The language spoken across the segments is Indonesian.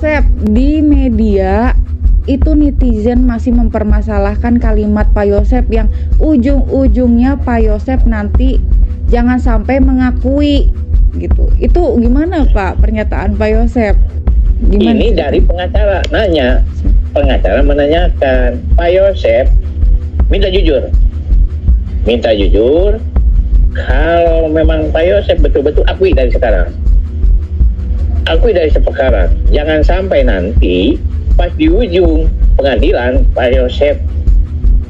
Yosep, di media itu netizen masih mempermasalahkan kalimat Pak Yosep yang ujung-ujungnya Pak Yosep nanti jangan sampai mengakui gitu. Itu gimana Pak pernyataan Pak Yosep? Gimana? Ini dari pengacara nanya, pengacara menanyakan, Pak Yosep minta jujur. Kalau memang Pak Yosep betul-betul akui dari sekarang. Akui dari sekarang. Jangan sampai nanti pas di ujung pengadilan Pak Yosep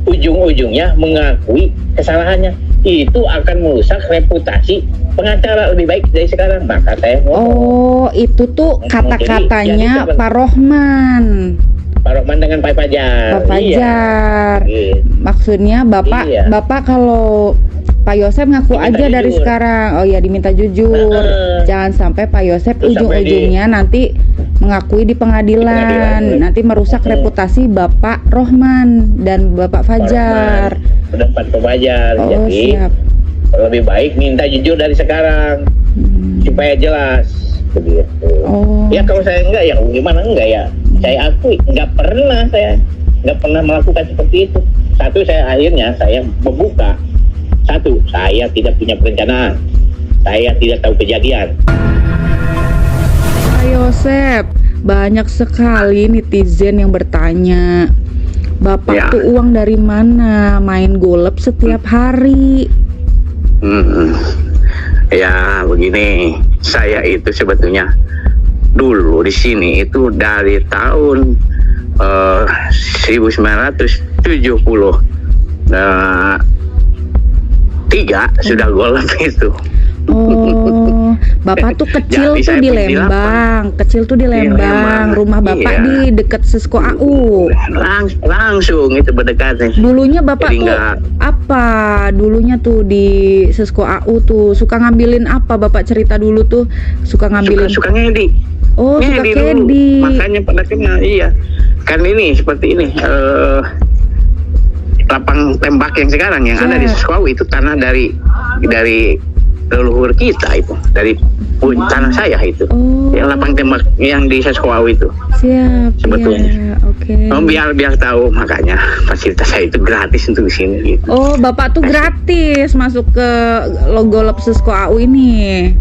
ujung-ujungnya mengakui kesalahannya. Itu akan merusak reputasi pengacara. Lebih baik dari sekarang. Maka saya ngomong. Oh, itu tuh kata-katanya Pak Rohman. Pak Rohman dengan Pak Fajar. Pak Fajar. Iya. Maksudnya Bapak, Iya. Bapak kalau Pak Yosep ngaku Diminta aja dari jujur. sekarang. Oh ya, diminta jujur. Jangan sampai Pak Yosep Terus sampai ujung-ujungnya nanti mengakui di pengadilan. Nanti merusak reputasi Bapak Rohman dan Bapak Fajar. Pendapat Pak Fajar. Oh, Jadi siap. lebih baik minta jujur dari sekarang supaya jelas begitu. Oh. Ya kalau saya enggak ya gimana enggak ya? Saya akui enggak pernah melakukan seperti itu. Satu, saya membuka. Satu, saya tidak punya perencanaan. Saya tidak tahu kejadian. Pak Yosep, banyak sekali netizen yang bertanya, Bapak Ya. tuh uang dari mana? Main golep setiap hari. Ya begini, saya itu sebetulnya dulu di sini itu dari tahun 1973 sudah golep itu. Oh, Bapak tuh kecil Jadi tuh saya di pendidikan. Lembang. Rumah Bapak Iya. di dekat Sisko AU. Langsung itu berdekatan. Dulunya Bapak Jadi tuh apa? Dulunya tuh di Sisko AU tuh suka ngambilin apa? Bapak cerita dulu tuh suka ngambilin. Suka ngedi. Oh, suka Ngedi dulu. candy. Makanya pada kenal, iya. Kan ini seperti ini. Lapang tembak yang sekarang yang ada di Seskau itu tanah dari leluhur kita itu, dari tanah saya itu. Oh. Yang lapang tembak yang di Seskau itu. Siap. Sebetulnya. Ya, oke. Biar tahu, makanya fasilitas saya itu gratis untuk di sini gitu. Oh, Bapak tuh gratis masuk ke golep Sisko AU ini.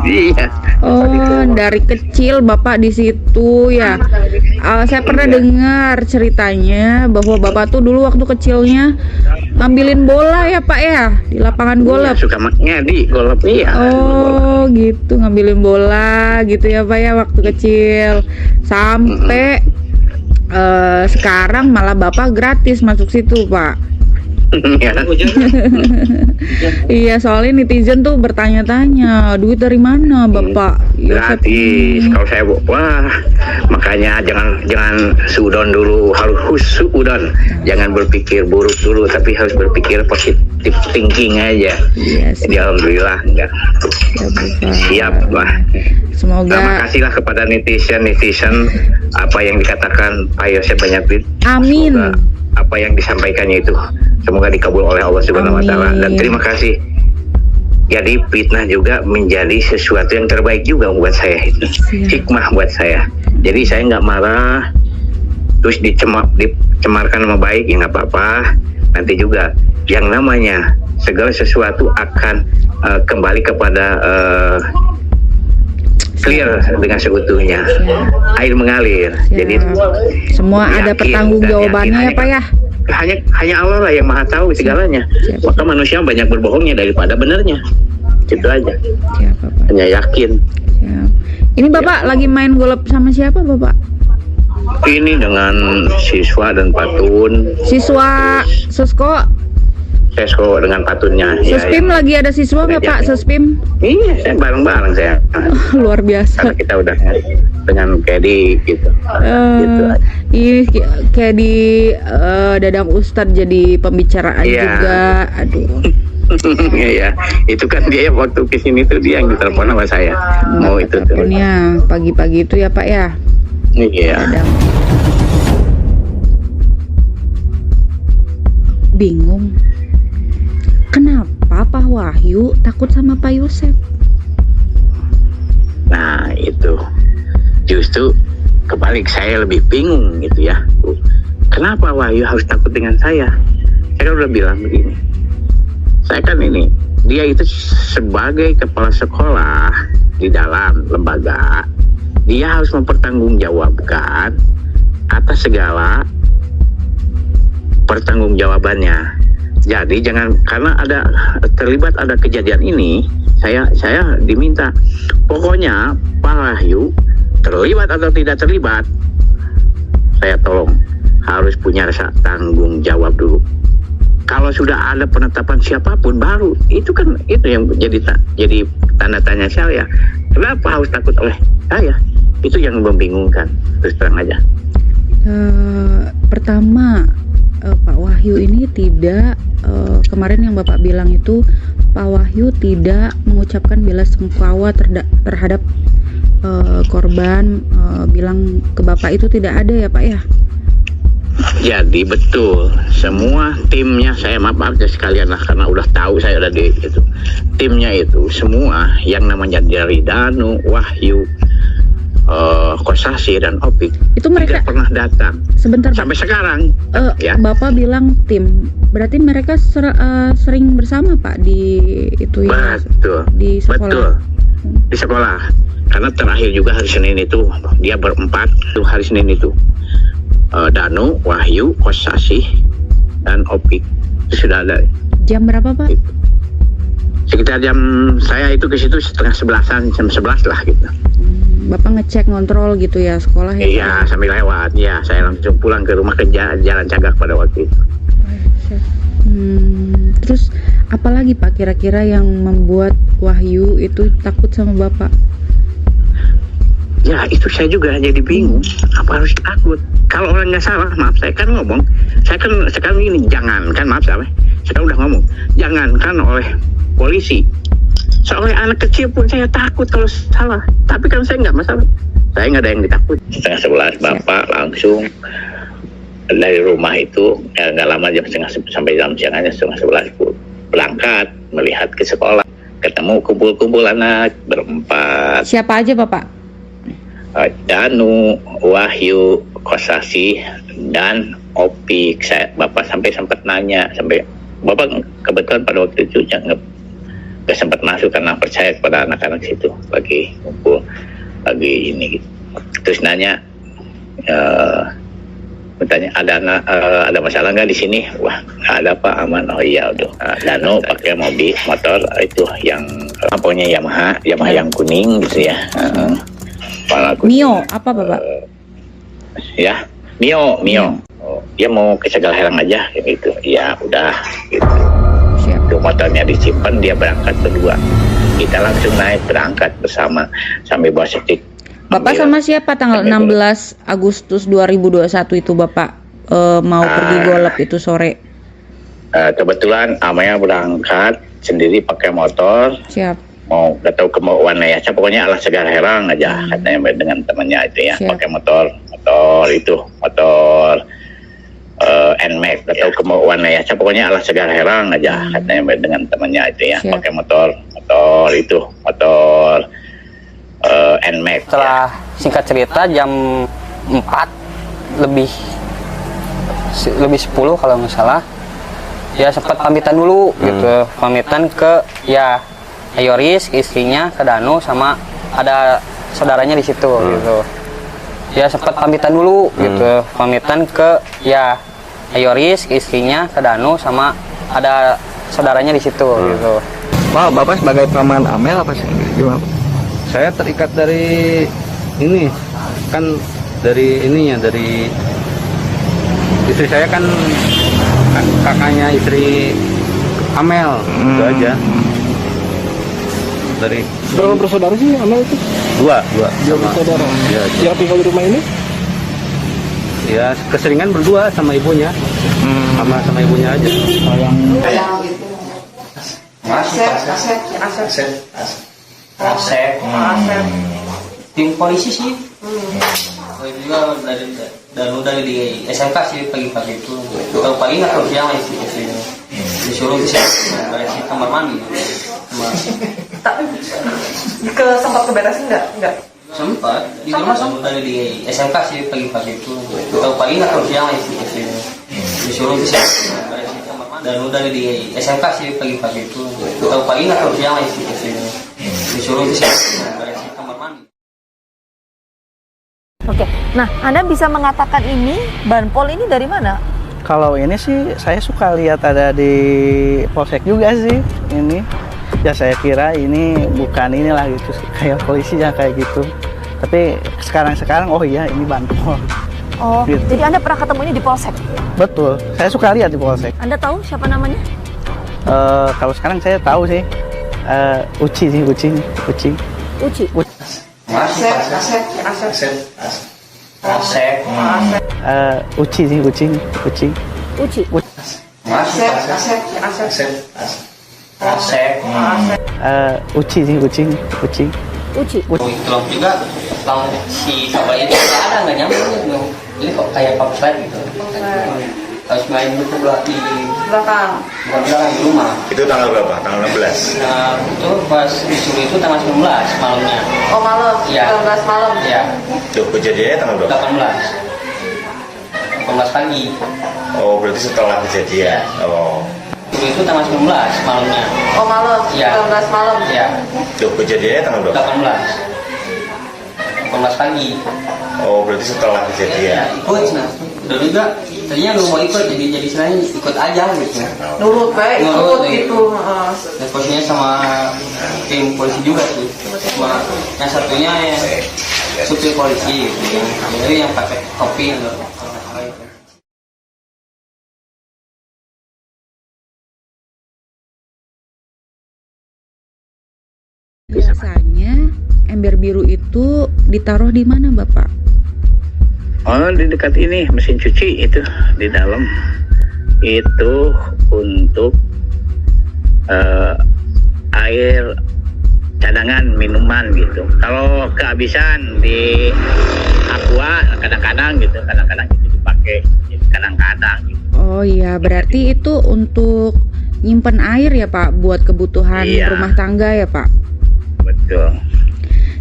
Iya. Oh, dari kecil Bapak di situ ya. Saya pernah dengar ceritanya bahwa Bapak tuh dulu waktu kecilnya ngambilin bola ya Pak ya di lapangan golep. Suka ngedi golep, iya. Oh, gitu, ngambilin bola gitu ya Pak ya waktu kecil. Sampai sekarang malah Bapak gratis masuk situ Pak. Iya. Iya, soalnya netizen tuh bertanya-tanya, duit dari mana Bapak? Gratis. Kalau saya makanya jangan suudon dulu, harus suudon. Jangan berpikir buruk dulu, tapi harus berpikir positif thinking aja. Yes. Jadi alhamdulillah enggak. Siap lah. Semoga. Terima kasihlah kepada netizen apa yang dikatakan Pak Yosep banyak duit. Amin. Semoga apa yang disampaikannya itu semoga dikabul oleh Allah Subhanahu wa taala, dan terima kasih. Jadi fitnah juga menjadi sesuatu yang terbaik juga buat saya itu. Hikmah buat saya. Jadi saya nggak marah terus dicemarkan nama baik, ya nggak apa-apa. Nanti juga yang namanya segala sesuatu akan kembali kepada clear dengan seutuhnya. Air mengalir. Jadi semua ada pertanggungjawabannya ya Pak ya. Hanya Allah lah yang maha tahu segalanya. Maka manusia banyak berbohongnya daripada benernya. Itu aja. Siap, Bapak. Hanya yakin. Siap. Ini Bapak lagi main golep sama siapa Bapak? Ini dengan siswa dan patun. Siswa Sesko. Sesko dengan patunnya. Sespim ya. lagi ada siswa nggak Pak? Sespim? Iya, saya bareng-bareng saya. Luar biasa. Karena kita udah dengan Kedi gitu. Gitu aja. Ini kayak di Dadang Ustadz jadi pembicaraan Iya. juga. Aduh. Iya, itu kan dia waktu kesini tuh dia yang ditelepon sama saya. Mau itu tuh. Teleponnya pagi-pagi itu ya Pak ya. Iya. Dadang. Bingung. Kenapa Pak Wahyu takut sama Pak Yosep? Nah itu justru kebalik saya lebih bingung gitu ya. Kenapa Wahyu harus takut dengan saya? Saya kan udah bilang begini. Saya kan ini, dia itu sebagai kepala sekolah di dalam lembaga, dia harus mempertanggungjawabkan atas segala pertanggungjawabannya. Jadi jangan karena terlibat ada kejadian ini, saya diminta pokoknya Pak Wahyu terlibat atau tidak terlibat, saya tolong harus punya rasa tanggung jawab dulu. Kalau sudah ada penetapan siapapun baru itu yang jadi tanda tanya saya. Kenapa harus takut oleh saya? Itu yang membingungkan, terus terang aja. Pertama, Pak Wahyu ini tidak kemarin yang Bapak bilang itu Pak Wahyu tidak mengucapkan bela sungkawa terhadap korban, bilang ke Bapak itu tidak ada ya Pak ya? Jadi betul, semua timnya saya maaf ya sekalian lah karena udah tahu saya udah di itu. Timnya itu semua yang namanya dari Danu, Wahyu, Kosasi dan Opik itu mereka tidak pernah datang. Sebentar sampai Pak. Sekarang. Ya. Bapak bilang tim, berarti mereka sering bersama Pak di itu ya? Betul. Di sekolah. Betul. Di sekolah. Karena terakhir juga hari Senin itu dia berempat tuh hari Senin itu. Danu, Wahyu, Kosasi, dan Opik itu sudah ada. Jam berapa Pak? Sekitar jam saya itu ke situ setengah 11-an, jam 11 lah gitu. Bapak ngecek ngontrol gitu ya sekolah ya? Iya sambil lewat ya, saya langsung pulang ke rumah ke Jalan Cagak pada waktu itu. Terus apalagi Pak kira-kira yang membuat Wahyu itu takut sama Bapak? Ya itu saya juga jadi bingung, apa harus takut? Kalau orang nggak salah, maaf saya kan ngomong, saya kan sekarang ini jangan kan maaf saya kan udah ngomong, jangankan oleh polisi, seoleh anak kecil pun saya takut kalau salah. Tapi kan saya nggak masalah, saya nggak ada yang ditakut. Setengah 11 Bapak langsung dari rumah itu nggak lama jam sampai jam siang aja setengah 11 berangkat melihat ke sekolah, ketemu kumpul anak berempat. Siapa aja Bapak? Danu, Wahyu, Kosasi, dan Opik. Bapak sampai sempat nanya, sampai Bapak kebetulan pada waktu itu nggak sempat masuk karena percaya kepada anak-anak situ lagi ngumpul, lagi ini gitu. Terus nanya, bertanya ada masalah nggak di sini? Wah nggak ada Pak, aman. Oh iya udah. Danu pakai motor itu yang lampunya Yamaha yang kuning gitu ya. Mio apa Bapak? Ya Mio. Oh, dia mau ke Segala-Herang aja gitu. Ya udah gitu. Siap. Itu motornya disimpan, dia berangkat berdua. Kita langsung naik berangkat bersama sambil bawa setik. Bapak sama siapa tanggal 16 Agustus 2021 itu Bapak mau pergi golep itu sore? Kebetulan Amaya berangkat sendiri pakai motor. Siap. Mau gak tahu ke mana ya, pokoknya alah Segala-Herang aja katanya dengan temannya itu ya. Pakai motor NMAX gak tahu ke mana ya, pokoknya alah Segala-Herang aja katanya dengan temannya itu ya. Pakai motor NMAX. Setelah singkat cerita jam 4 lebih 10 kalau nggak salah ya sempat pamitan dulu gitu, pamitan ke ya Ayoris, istrinya, ke Danu, sama ada saudaranya di situ gitu. Ya sempat pamitan dulu gitu, pamitan ke ya Ayoris, istrinya, ke Danu, sama ada saudaranya di situ gitu. Pak, Bapak sebagai paman Amel apa sih? Gimana? Saya terikat dari ini kan dari istri saya kan kakaknya istri Amel, itu aja. Dari Berapa bersaudara sih Amel itu? dua Bersaudara. ya, Yang tinggal di rumah ini? ya keseringan berdua sama ibunya, sama ibunya aja. Asep. Tim polisi sih. Juga dari di SMK sih pagi-pagi itu. Tahu pagi nggak tahu siang istrinya. Disuruh ke beresin kamar mandi. Tapi sempat keberesin nggak? Sempat di rumah sempat ada di SMK sih pagi-pagi itu. Tahu pagi nggak tahu siang istri disuruh ke sini. Dan udah di SMK sih pagi-pagi itu. Tahu pagi nggak tahu siang istri disuruh ke sini. Kamar mandi. Oke, nah Anda bisa mengatakan ini Banpol ini dari mana? Kalau ini sih saya suka lihat ada di polsek juga sih ini. Ya saya kira ini bukan inilah gitu kayak polisi ya kayak gitu. Tapi sekarang oh iya ini Banpol. Oh, Gitu. jadi Anda pernah ketemu ini di polsek? Betul. Saya suka lihat di polsek. Anda tahu siapa namanya? Kalau sekarang saya tahu sih Uci. Uci. Uci. Tolong juga tolong si sabar itu ada nggak nyambung gitu. Ini kok kayak papslet gitu. Harus main buku di belakang di rumah. Itu tanggal berapa? Tanggal 16. Nah itu pas disuruh itu tanggal 19 malamnya. Oh malam, Iya. 19 malam. Ya Tuh kejadiannya tanggal berapa? 18 pagi. Oh berarti setelah kejadian. Oh. Dulu itu tanggal 19 malamnya. Oh malam, Iya. 19 malam. Ya Tuh kejadiannya tanggal berapa? 18 pagi. Oh berarti setelah kejadian. Ikut nah. Dulu juga tadinya lu mau ikut jadi selain ikut aja gitu. Nurut baik, Nurut, ikut gitu. gitu. Dan posisinya sama tim polisi juga sih. Cuma yang satunya yang supir polisi gitu. Jadi yang pakai topi gitu. Biasanya ember biru itu ditaruh di mana, Bapak? Oh di dekat ini mesin cuci itu di dalam itu untuk air cadangan minuman gitu. Kalau kehabisan di aqua kadang-kadang gitu, kadang-kadang itu dipakai kadang-kadang gitu. Oh iya, berarti itu untuk nyimpen air ya, Pak, buat kebutuhan Iya. rumah tangga ya, Pak? Betul.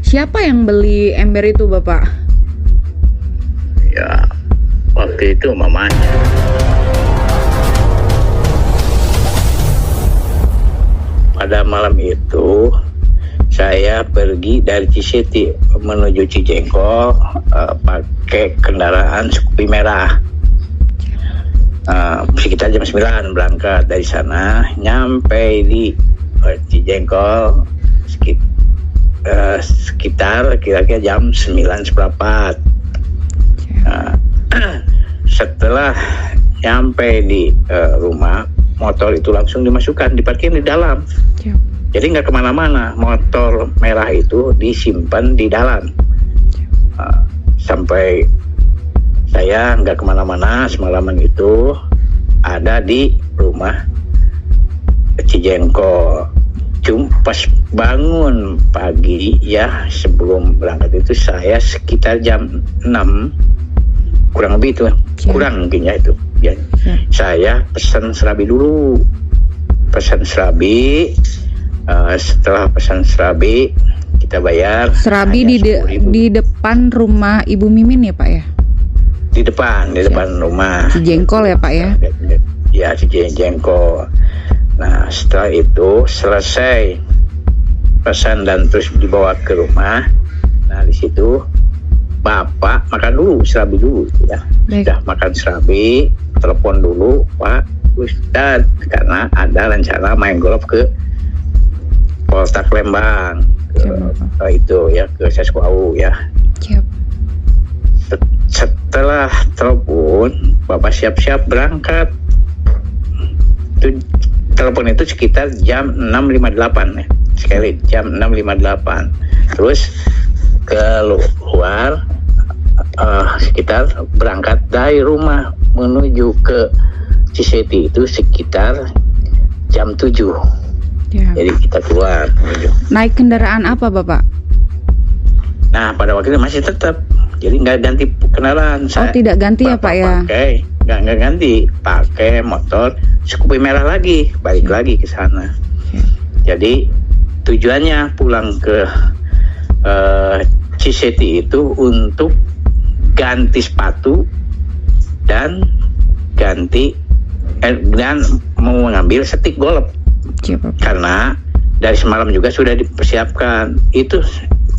Siapa yang beli ember itu, Bapak? Ya waktu itu mamanya. Pada malam itu saya pergi dari Ciseti menuju Cijengkol pakai kendaraan Scoopy merah. Sekitar jam 9 berangkat dari sana, nyampe di Cijengkol sekitar kira-kira jam 9:04. Setelah nyampe di rumah, motor itu langsung dimasukkan, diparkir di dalam. Siap. Jadi nggak kemana-mana, motor merah itu disimpan di dalam. Sampai saya nggak kemana-mana semalaman itu, ada di rumah Cijengkol. Cuma pas bangun pagi ya, sebelum berangkat itu saya sekitar jam 6 kurang lebih itu, kurang mungkin ya itu ya. Saya pesan serabi dulu, setelah pesan serabi kita bayar. Serabi di depan rumah Ibu Mimin ya, Pak ya? Di depan rumah Cijengkol ya, Pak ya? Ya, Cijengkol. Nah setelah itu selesai pesan dan terus dibawa ke rumah. Nah di situ Bapak makan dulu, serabi dulu ya. Baik. Sudah makan serabi, telepon dulu Pak Ustadz karena ada rencana main golf ke Polsek Lembang, ke itu ya, ke Seskuau ya. Siap. Setelah telepon, Bapak siap-siap berangkat. Telepon itu sekitar jam 6.58 ya. Sekali jam 6.58. Terus keluar sekitar berangkat dari rumah menuju ke Ciseti itu sekitar jam 7. Ya. Jadi kita keluar menuju. Naik kendaraan apa, Bapak? Nah pada waktu itu masih tetap, jadi nggak ganti kendaraan. Oh, tidak ganti ya, Pak ya? Pakai nggak ganti, pakai motor Scoopy merah lagi, balik lagi ke sana. Jadi tujuannya pulang ke Ciseti itu untuk ganti sepatu dan mau mengambil stick golf. Siap, Bapak. Karena dari semalam juga sudah dipersiapkan. Itu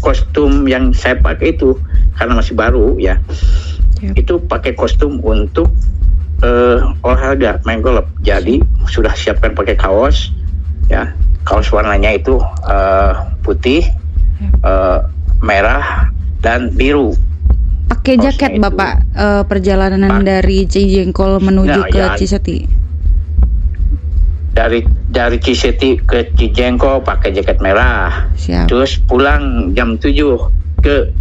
kostum yang saya pakai itu karena masih baru ya. Siap. Itu pakai kostum untuk olahraga main golf. Jadi sudah siapkan pakai kaos ya. Kaos warnanya itu putih, merah dan biru. Pakai jaket Kaosnya Bapak perjalanan dari Cijengkol menuju Nah, ke ya. Ciseti. Dari Ciseti ke Cijengkol pakai jaket merah. Siap. Terus pulang jam 7 ke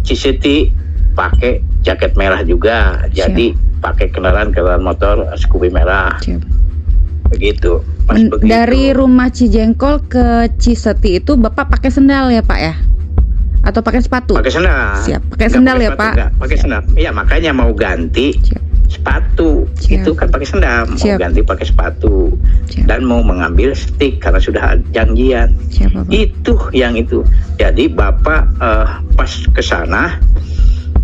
Ciseti pakai jaket merah juga. Jadi pakai kendaraan motor Scoopy merah. Siap. Begitu. Pas begitu. Dari rumah Cijengkol ke Ciseti itu Bapak pakai sendal ya Pak ya? Atau pakai sepatu? Pakai sendal. Siap. Pakai Nggak sendal pakai ya sepatu, Pak? nggak. Pakai sendal. Iya, makanya mau ganti Siap. sepatu. Siap. Itu kan pakai sendal. Mau Siap. ganti pakai sepatu. Siap. Dan mau mengambil stick karena sudah janjian. Siap Bapak. Itu yang itu. Jadi Bapak pas ke sana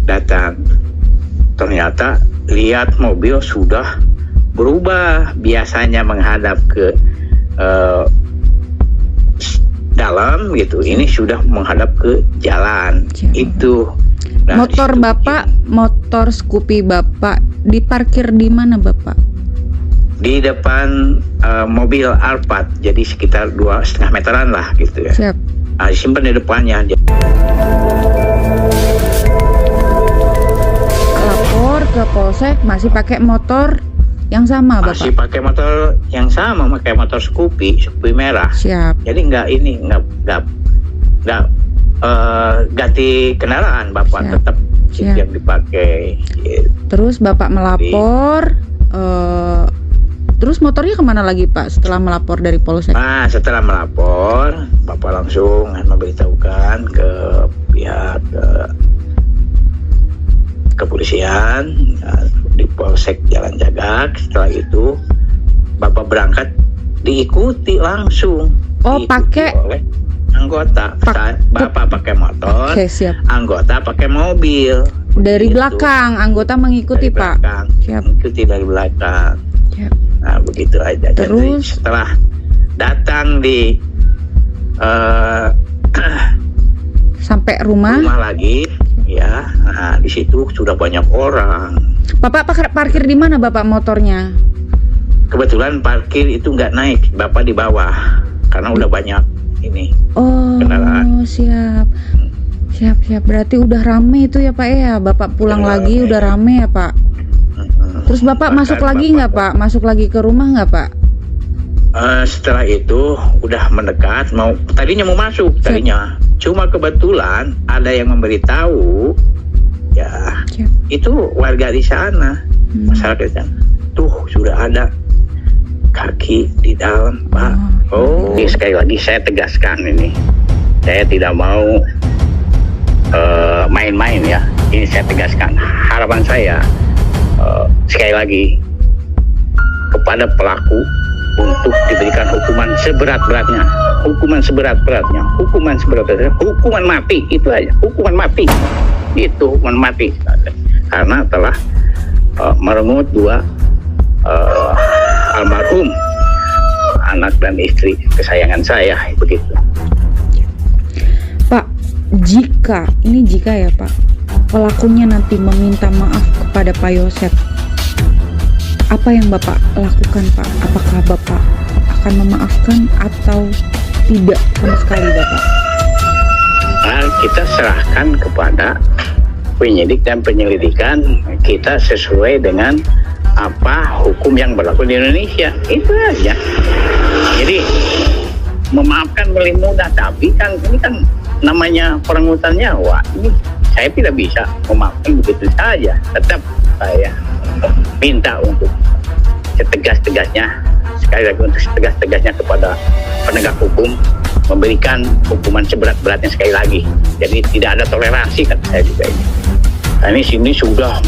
datang, ternyata lihat mobil sudah berubah. Biasanya menghadap ke dalam gitu, ini sudah menghadap ke jalan. Siap. Itu Motor di situ. Bapak, motor Scoopy Bapak diparkir di mana Bapak? Di depan mobil Alphard, jadi sekitar 2,5 meteran lah gitu ya. Siap. Disimpan di depannya. Lapor ke Polsek masih pakai motor yang sama Masih Bapak? pakai motor yang sama, pakai motor Scoopy merah. Siap. Jadi nggak ganti kendaraan, Bapak Siap. tetap Siap. yang dipakai. Gitu. Terus Bapak melapor, terus motornya kemana lagi Pak setelah melapor dari Polsek? Nah, setelah melapor, Bapak langsung memberitahukan ke pihak kepolisian di Polsek Jalan Jagak. Setelah itu Bapak berangkat, diikuti langsung. Oh, Diikuti pakai oleh anggota. Bapak pakai motor, Oke, siap. anggota pakai mobil. Dari Begitu. belakang anggota mengikuti Dari Pak. belakang. Siap. Mengikuti dari belakang. Siap. Nah, begitu aja. Jadi Terus? setelah datang di Sampai rumah, lagi, ya, nah, di situ sudah banyak orang. Bapak parkir di mana Bapak motornya? Kebetulan parkir itu nggak naik, Bapak di bawah karena udah banyak ini. Oh, Kendaraan. siap. Siap. Berarti udah rame itu ya Pak ya? Bapak pulang Udah lagi rame. udah rame ya Pak? Terus Bapak Bahkan masuk lagi nggak Pak? Masuk lagi ke rumah nggak Pak? Setelah itu udah mendekat, tadinya mau masuk tadinya. Cuma kebetulan ada yang memberitahu, ya Siap. itu warga di sana, masyarakat di sana. Tuh sudah ada kaki di dalam, Pak. Oh, sekali lagi saya tegaskan ini, saya tidak mau main-main ya. Ini saya tegaskan. Harapan saya sekali lagi kepada pelaku untuk diberikan hukuman seberat-beratnya, hukuman mati, itu aja, hukuman mati, karena telah merenggut dua almarhum anak dan istri kesayangan saya, begitu. Pak, jika ya Pak, pelakunya nanti meminta maaf kepada Pak Yosep, apa yang Bapak lakukan Pak? Apakah Bapak akan memaafkan atau tidak sama sekali Bapak? Nah, kita serahkan kepada penyidik dan penyelidikan kita sesuai dengan apa hukum yang berlaku di Indonesia, itu aja. Jadi memaafkan paling mudah, tapi kan ini kan namanya perenggutan nyawa. Ini saya tidak bisa memaafkan begitu saja. Tetap saya minta untuk setegas-tegasnya, sekali lagi untuk setegas-tegasnya kepada penegak hukum, memberikan hukuman seberat-beratnya sekali lagi. Jadi tidak ada toleransi, kata saya juga ini. Nah, ini sini sudah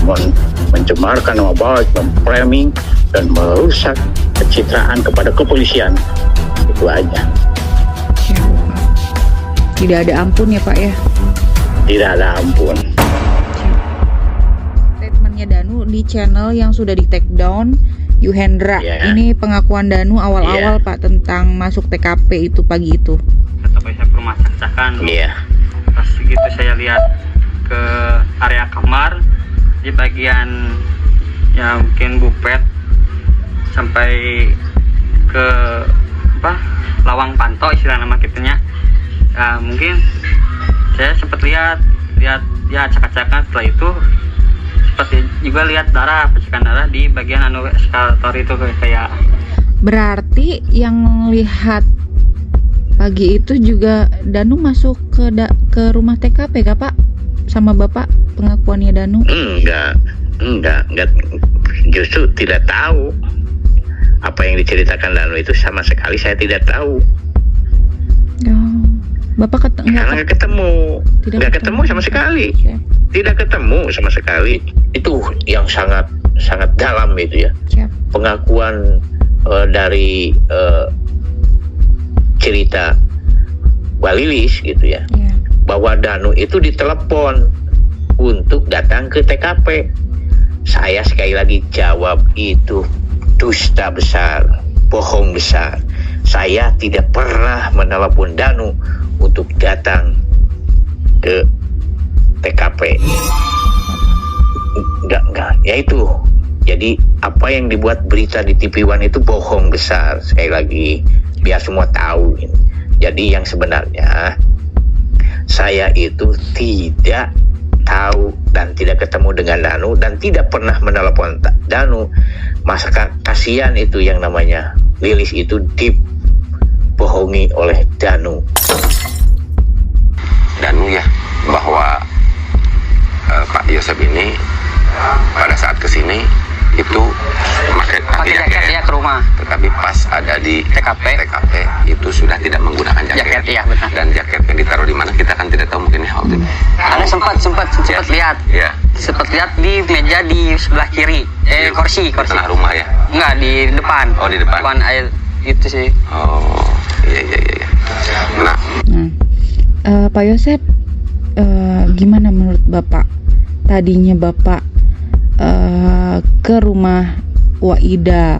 mencemarkan nama baik, memframing dan merusak pencitraan kepada kepolisian. Itu aja. Ya Bapak, tidak ada ampun ya Pak ya? tidak ada ampun. Statementnya Danu di channel yang sudah di take down Yuhendra. Iya. Ini pengakuan Danu awal-awal Iya. Pak tentang masuk TKP itu pagi itu. Tapi saya rumah cak-cakan. Iya. Pas gitu saya lihat ke area kamar di bagian ya mungkin bupet sampai ke lawang pantau istilah nama kitanya. Mungkin saya sempat lihat ya acak-acakan. Setelah itu seperti juga lihat percikan darah di bagian eskalator itu kayak. Berarti yang lihat pagi itu juga Danu masuk ke rumah TKP kah Pak? Sama Bapak pengakuannya Danu? Enggak. Justru tidak tahu. Apa yang diceritakan Danu itu sama sekali saya tidak tahu. Oh, Bapak Karena nggak ketemu sama sekali. Siap. Tidak ketemu sama sekali. Itu yang sangat dalam itu ya. Siap. Pengakuan dari cerita Mbak Lilis gitu ya. Ya. Bahwa Danu itu ditelepon untuk datang ke TKP. Saya sekali lagi jawab itu dusta besar, bohong besar. Saya tidak pernah menelepon Danu untuk datang ke TKP. Enggak. Ya itu. Jadi apa yang dibuat berita di TV One itu bohong besar. Sekali lagi, biar semua tahu. Jadi yang sebenarnya saya itu tidak tahu dan tidak ketemu dengan Danu dan tidak pernah menelepon Danu. Masa kasihan itu yang namanya Lilis itu dibohongi oleh Danu. Danu ya, bahwa Pak Yosep ini pada saat kesini itu pakai jaket ya ke rumah. tetapi pas ada di TKP itu sudah tidak menggunakan jaket. Iya benar. Dan jaket yang ditaruh di mana kita kan tidak tahu, mungkin ya waktu itu. Ada sempat lihat. Ya, Sempat lihat di meja di sebelah kiri. Kursi. di tengah rumah ya. Enggak, di depan. Oh, di depan. Depan air itu sih. Oh, iya. Nah, Pak Yosep, gimana menurut Bapak? Tadinya Bapak ke rumah Waida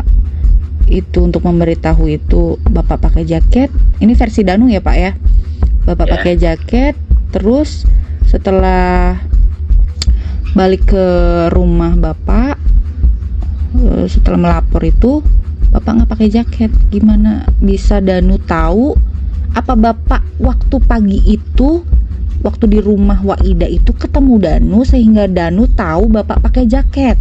itu untuk memberitahu itu Bapak pakai jaket. Ini versi Danu ya Pak ya. Bapak Ya. pakai jaket, terus setelah balik ke rumah Bapak, setelah melapor itu Bapak nggak pakai jaket. Gimana bisa Danu tahu? Apa Bapak waktu pagi itu, waktu di rumah Waida itu ketemu Danu sehingga Danu tahu Bapak pakai jaket?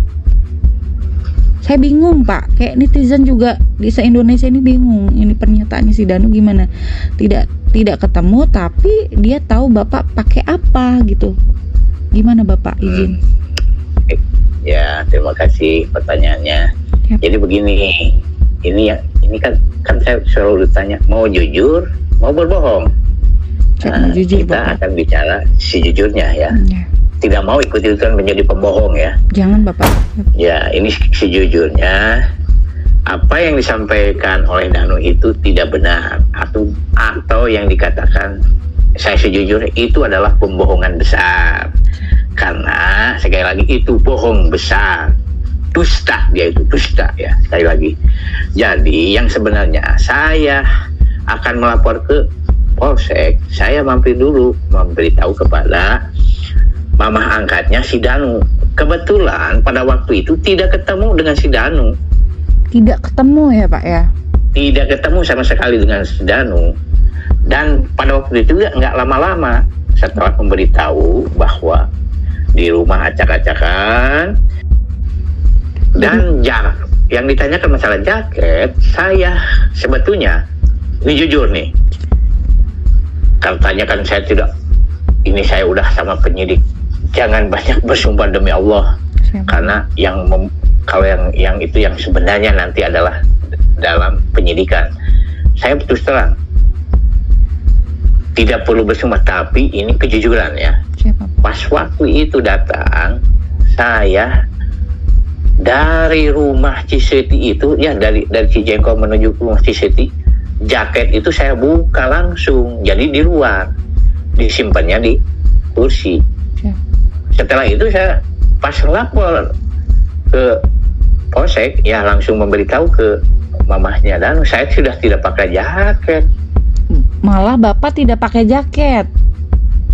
Saya bingung Pak, kayak netizen juga di se-Indonesia ini bingung. Ini pernyataannya si Danu gimana? Tidak ketemu tapi dia tahu Bapak pakai apa gitu. Gimana Bapak, izin? Ya, terima kasih pertanyaannya. Yap. Jadi begini, ini kan saya selalu ditanya mau jujur, mau berbohong. Cek mau jujur Kita Bapak. akan bicara sejujurnya ya. Ya. Tidak mau ikut-ikutan menjadi pembohong ya. Jangan Bapak. Ya, ini sejujurnya apa yang disampaikan oleh Danu itu tidak benar atau yang dikatakan saya sejujurnya itu adalah pembohongan besar. Karena sekali lagi itu bohong besar. Dusta, dia itu dusta ya, sekali lagi. Jadi yang sebenarnya saya akan melapor ke Polsek, saya mampir dulu memberitahu kepada mamah angkatnya si Danu. Kebetulan pada waktu itu tidak ketemu dengan si Danu. Tidak ketemu ya Pak ya? Tidak ketemu sama sekali dengan si Danu. Dan pada waktu itu juga nggak lama-lama setelah memberitahu bahwa di rumah acak-acakan dan yang ditanyakan masalah jaket, saya sebetulnya ini jujur nih. Katanya kan saya tidak, ini saya udah sama penyidik. Jangan banyak bersumpah demi Allah. Siapa? Karena kalau yang itu yang sebenarnya nanti adalah dalam penyidikan. Saya terus terang tidak perlu bersumpah, tapi ini kejujuran ya. Siapa? Pas waktu itu datang, saya dari rumah Ciseti itu ya, dari Cijengkol menuju ke rumah Ciseti, jaket itu saya buka langsung. Jadi di luar, disimpannya di kursi. Ya. Setelah itu saya pas lapor ke polsek, ya langsung memberitahu ke mamahnya Danu, saya sudah tidak pakai jaket. Malah Bapak tidak pakai jaket.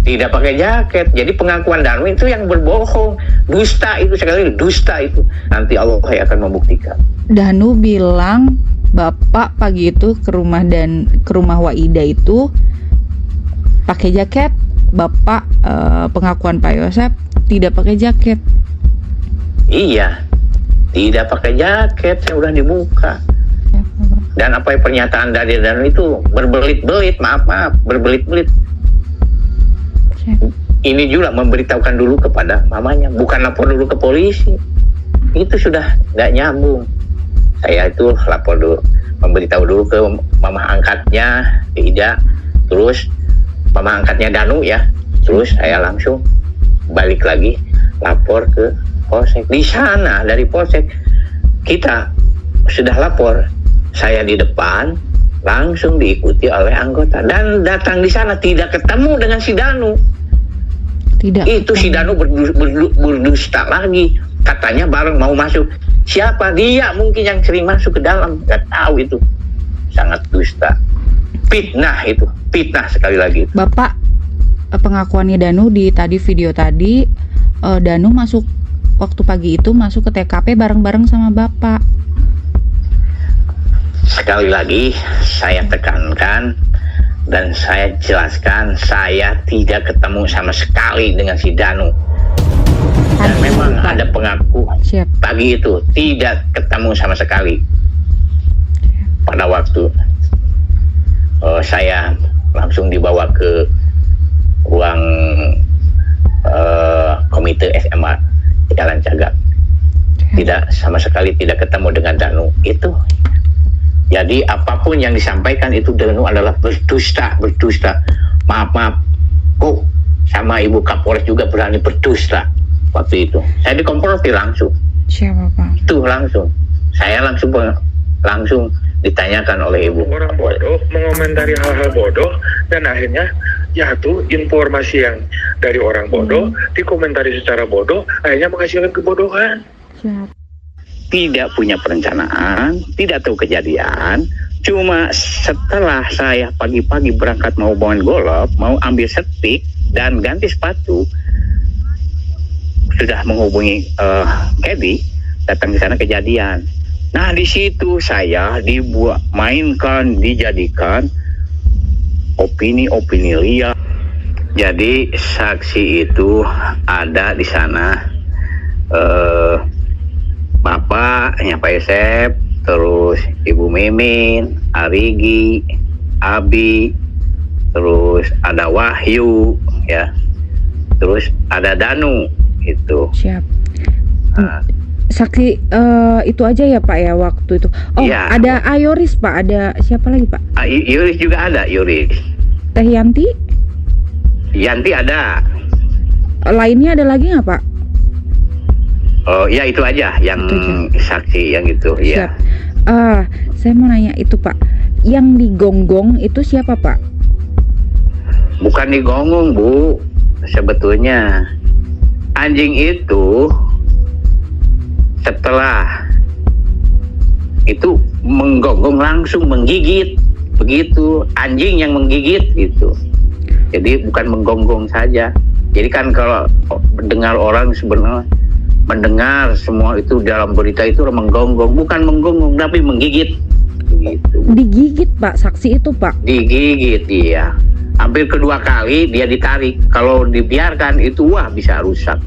Tidak pakai jaket. Jadi pengakuan Danu itu yang berbohong. Dusta itu, sekali lagi dusta itu. Nanti Allah akan membuktikan. Danu bilang Bapak pagi itu ke rumah Waida itu pakai jaket. Bapak pengakuan Pak Yosep tidak pakai jaket. Iya, tidak pakai jaket, saya udah dibuka. Ya, Dan apa pernyataan dari Danu itu berbelit-belit, maaf, berbelit-belit. ya. Ini juga memberitahukan dulu kepada mamanya, bukan lapor dulu ke polisi. Itu sudah nggak nyambung. Saya itu lapor dulu, memberitahu dulu ke mama angkatnya Ida, terus mama angkatnya Danu ya, terus saya langsung balik lagi lapor ke polsek. Di sana dari polsek kita sudah lapor, saya di depan langsung diikuti oleh anggota dan datang di sana tidak ketemu dengan si Danu. Tidak. Itu si Danu berdusta lagi, katanya bareng mau masuk. Siapa dia mungkin yang sering masuk ke dalam, nggak tahu itu. Sangat dusta, fitnah itu, fitnah sekali lagi. Bapak pengakuannya Danu di tadi video tadi, Danu masuk waktu pagi itu masuk ke TKP bareng-bareng sama Bapak. Sekali lagi saya tekankan dan saya jelaskan, saya tidak ketemu sama sekali dengan si Danu. Dan Pagi, memang Pak. ada pengaku Siap. pagi itu tidak ketemu sama sekali. Pada waktu saya langsung dibawa ke ruang komite SMA Jalan Cagak. Tidak, sama sekali tidak ketemu dengan Danu itu. Jadi apapun yang disampaikan itu Danu adalah berdusta. Maaf, kok sama Ibu Kapolres juga berani berdusta waktu itu. Saya dikomproti langsung. Siapa Pak? Itu langsung. Saya langsung ditanyakan oleh Ibu. Orang bodoh mengomentari hal-hal bodoh dan akhirnya jatuh informasi yang dari orang bodoh dikomentari secara bodoh, akhirnya menghasilkan kebodohan. Siap. Tidak punya perencanaan, tidak tahu kejadian. Cuma setelah saya pagi-pagi berangkat mau bawa golf, mau ambil setik dan ganti sepatu, sudah menghubungi Kedi, datang ke sana kejadian. Nah di situ saya dijadikan opini-opini liar. Jadi saksi itu ada di sana. Bapaknya Pak Yosep, terus Ibu Mimin, Arigi, Abi, terus ada Wahyu, ya, terus ada Danu itu. Siap. Nah, Saksi itu aja ya Pak ya waktu itu. Oh Iya. ada Ayoris Pak, ada siapa lagi Pak? Yuris juga ada, Yuris. Teh Yanti? Yanti ada. Lainnya ada lagi nggak Pak? Oh ya itu aja yang Itu saksi yang itu. Siap. Ya. Saya mau nanya itu Pak, yang digonggong itu siapa Pak? Bukan digonggong Bu, sebetulnya anjing itu setelah itu menggonggong langsung menggigit, begitu anjing yang menggigit gitu. Jadi bukan menggonggong saja. Jadi kan kalau mendengar orang sebenarnya mendengar semua itu dalam berita itu menggonggong, bukan menggonggong tapi menggigit gitu. Digigit Pak, saksi itu Pak. Digigit dia. Hampir kedua kali dia ditarik. Kalau dibiarkan itu wah bisa rusak.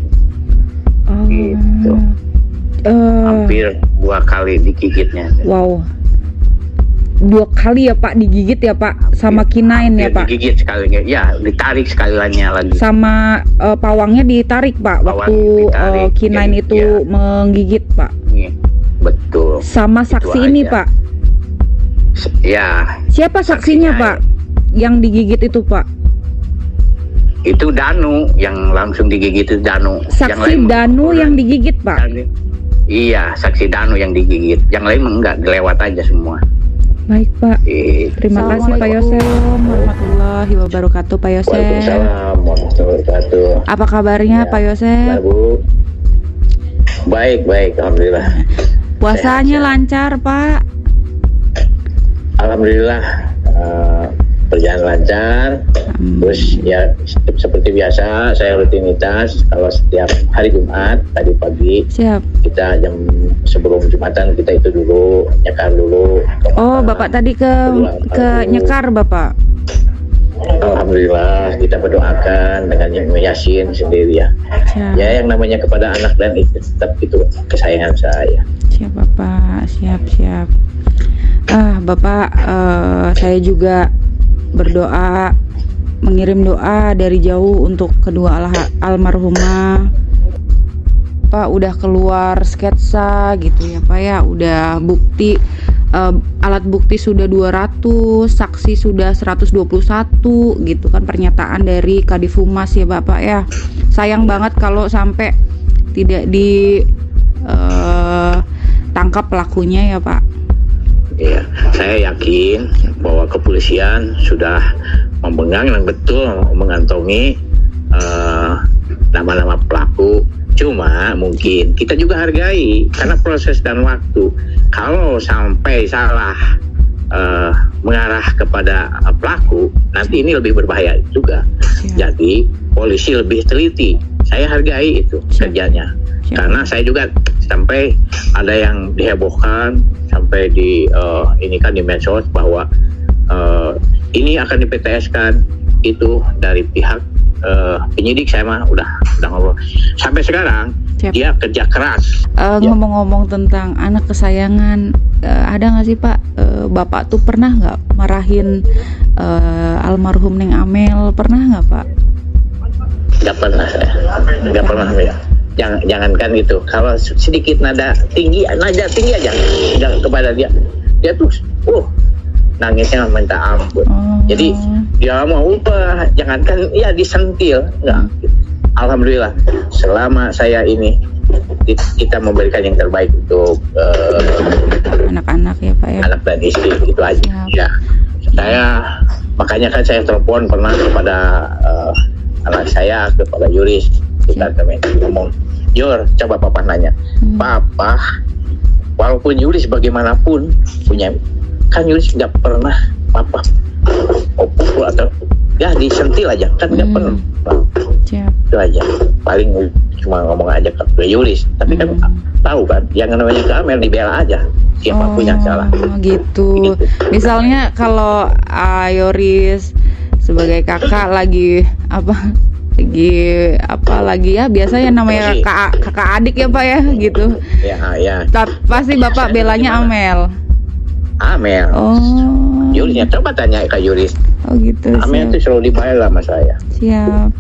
Oh. Gitu. Hampir 2 kali digigitnya. Wow. 2 kali ya Pak digigit ya Pak, sama kinain ya Pak. Digigit sekali, ya ditarik sekalinya lagi. Sama pawangnya ditarik Pak waktu ditarik. kinain Jadi, itu ya. menggigit Pak. Iya, betul. Sama saksi Itu ini aja. Pak. Ya, Siapa saksinya Saksinya, Pak? Yang digigit itu Pak? itu Danu yang langsung digigit itu Danu. Saksi Danu yang digigit Pak. Iya, saksi Danu yang digigit. Yang lain enggak, dilewat aja semua. Baik Pak. Terima kasih Pak Yosep. Assalamualaikum Warahmatullahi wabarakatuh Pak Yosep. Waalaikumsalam warahmatullahi wabarakatuh. Apa kabarnya Ya, Pak Yosep? Bu. Baik, alhamdulillah. Puasanya Sehat. lancar Pak. Alhamdulillah berjalan lancar. Terus ya seperti biasa saya rutinitas kalau setiap hari Jumat tadi pagi Siap. kita jam sebelum Jumatan kita itu dulu nyekar dulu. Oh Bapak tadi ke nyekar Bapak. Alhamdulillah kita berdoakan dengan yang Yasin sendiri ya. Siap. Ya yang namanya kepada anak dan istri tetap itu kesayangan saya. Siap Bapak. Siap. Bapak, saya juga berdoa, mengirim doa dari jauh untuk kedua almarhumah. Pak udah keluar sketsa gitu ya Pak ya, udah bukti, alat bukti sudah 200, saksi sudah 121 gitu kan, pernyataan dari Kadif Humas ya Bapak ya. Sayang banget kalau sampai tidak ditangkap pelakunya ya Pak. Ya, saya yakin bahwa kepolisian sudah memegang yang betul mengantongi nama-nama pelaku. Cuma mungkin kita juga hargai karena proses dan waktu. Kalau sampai salah mengarah kepada pelaku, nanti ini lebih berbahaya juga. Jadi polisi lebih teliti. Saya hargai itu kerjanya. Karena saya juga sampai ada yang dihebohkan sampai di ini kan di medsos bahwa ini akan di PTS-kan itu dari pihak penyidik. Saya mah udah ngobrol sampai sekarang. Siap. Dia kerja keras. Ngomong-ngomong tentang anak kesayangan, ada nggak sih Pak, Bapak tuh pernah nggak marahin almarhum Neng Amel, pernah nggak Pak? Nggak pernah saya, nggak pernah ya. Jangankan itu, kalau sedikit nada tinggi aja kepada dia tuh nangisnya minta ampun. Jadi dia mau ubah, jangankan ya disentil, enggak. Alhamdulillah selama saya ini kita memberikan yang terbaik untuk anak-anak ya Pak ya. Anak dan istri itu aja. Ya. Saya makanya kan saya telepon pernah kepada anak saya, kepada Yuris. Kita ngomong, Yor, coba papa nanya, papa, walaupun Yuris bagaimanapun punya, kan Yuris nggak pernah papa pukul atau ya disentil aja, kan nggak pernah. Itu aja, paling cuma ngomong aja ke Yuris, tapi kan tahu kan, yang namanya ke Amel dibela aja, siapapun yang salah. Gitu. Misalnya kalau Yoris sebagai kakak lagi ya biasanya namanya kakak adik ya Pak ya gitu. Ya. Pasti Bapak belanya Amel. Yurisnya coba tanya ke Yuris. Oh gitu. Amel itu selalu dibela sama saya. Siap.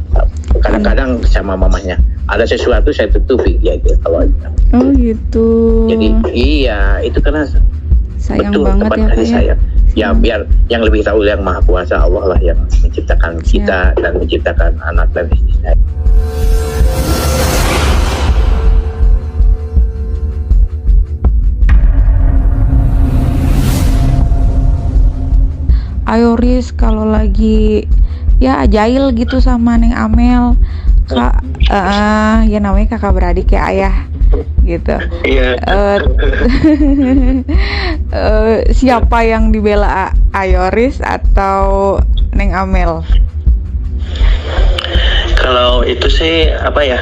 Kadang-kadang sama mamanya ada sesuatu saya tutupi ya gitu kalau. Oh gitu. Jadi iya itu karena sayang betul banget tepat ya Pak kasih ya. sayang. Ya biar yang lebih tahu yang Maha Kuasa Allah lah yang menciptakan kita dan menciptakan anak dan istri saya. Ayo Riz, kalau lagi ya jahil gitu sama Neng Amel, Kak, ya namanya kakak beradik ya ayah gitu. Iya. Siapa yang dibela, Ayoris atau Neng Amel? Kalau itu sih apa ya,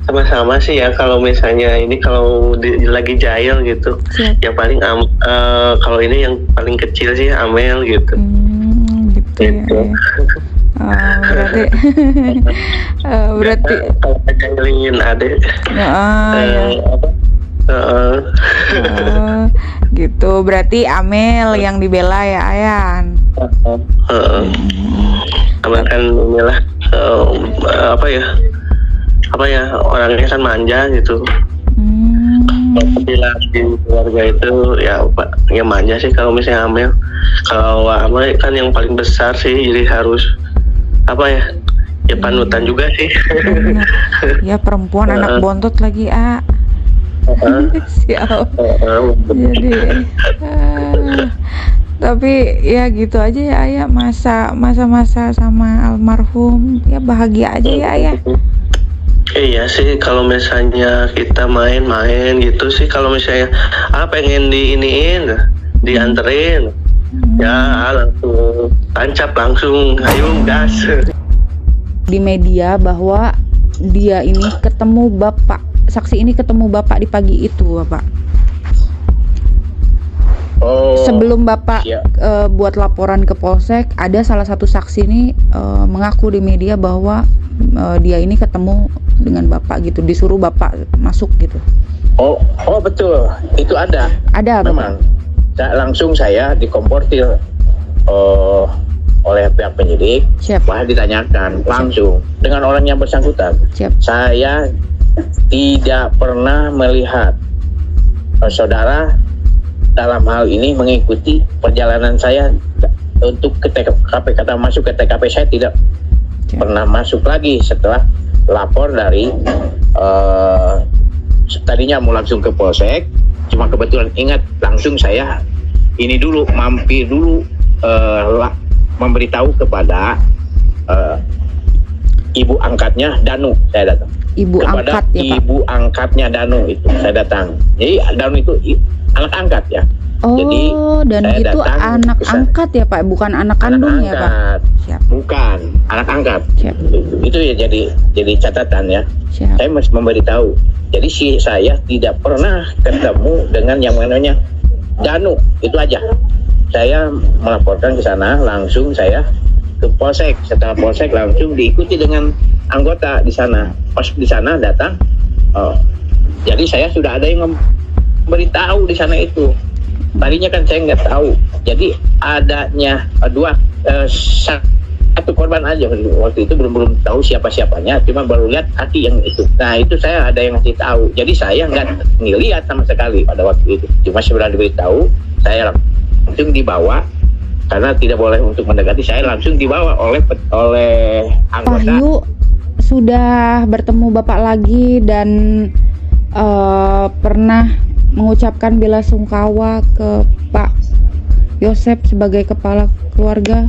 sama-sama sih ya. Kalau misalnya ini kalau lagi jahil gitu, yang paling kalau ini yang paling kecil sih Amel gitu. Gitu. Berarti kalau jahilin adek. Gitu. Berarti Amel yang dibela ya Ayan. Karena kan inilah apa ya orangnya kan manja gitu. Bila di keluarga itu ya manja sih kalau misalnya Amel. Kalau Amel kan yang paling besar sih, jadi harus ya panutan juga sih. Ya perempuan anak bontot lagi Siap. Jadi Tapi ya gitu aja ya Ayah, masa-masa sama almarhum ya bahagia aja ya Ayah. Iya sih, kalau misalnya kita main-main gitu sih, kalau misalnya pengen diiniin, dianterin, ya langsung tancap, langsung ayo gas. Di media bahwa dia ini ketemu bapak, saksi ini ketemu bapak di pagi itu Bapak. Sebelum Bapak buat laporan ke Polsek, ada salah satu saksi ini mengaku di media bahwa dia ini ketemu dengan Bapak gitu, disuruh Bapak masuk gitu. Oh betul, itu ada. Ada memang. Langsung saya dikomportir oleh pihak penyidik, bahkan ditanyakan langsung dengan orang yang bersangkutan. Saya tidak pernah melihat saudara dalam hal ini mengikuti perjalanan saya untuk ke TKP. Kata masuk ke TKP, saya tidak pernah masuk lagi setelah lapor dari tadinya mau langsung ke Polsek, cuma kebetulan ingat langsung saya ini dulu mampir dulu memberitahu kepada ibu angkatnya Danu. Saya datang kepada ibu angkatnya Danu, itu saya datang. Jadi Danu itu anak angkat ya. Jadi dan itu anak angkat ya Pak, bukan anak kandung ya Pak. Bukan anak angkat. Itu ya jadi catatan ya. Saya mesti memberitahu. Jadi saya tidak pernah ketemu dengan yang namanya Danu, itu aja. Saya melaporkan ke sana, langsung saya ke Polsek. Setelah Polsek langsung diikuti dengan anggota di sana. Pas di sana datang, jadi saya sudah ada yang memberitahu di sana itu. Tadinya kan saya nggak tahu. Jadi adanya satu korban aja waktu itu, belum tahu siapa-siapanya, cuma baru lihat kaki yang itu. Nah itu saya ada yang ngasih tahu. Jadi saya nggak ngelihat sama sekali pada waktu itu. Cuma sudah diberitahu, saya langsung dibawa karena tidak boleh untuk mendekati. Saya langsung dibawa oleh anggota. Wahyu sudah bertemu Bapak lagi dan pernah mengucapkan bela sungkawa ke Pak Yosep sebagai kepala keluarga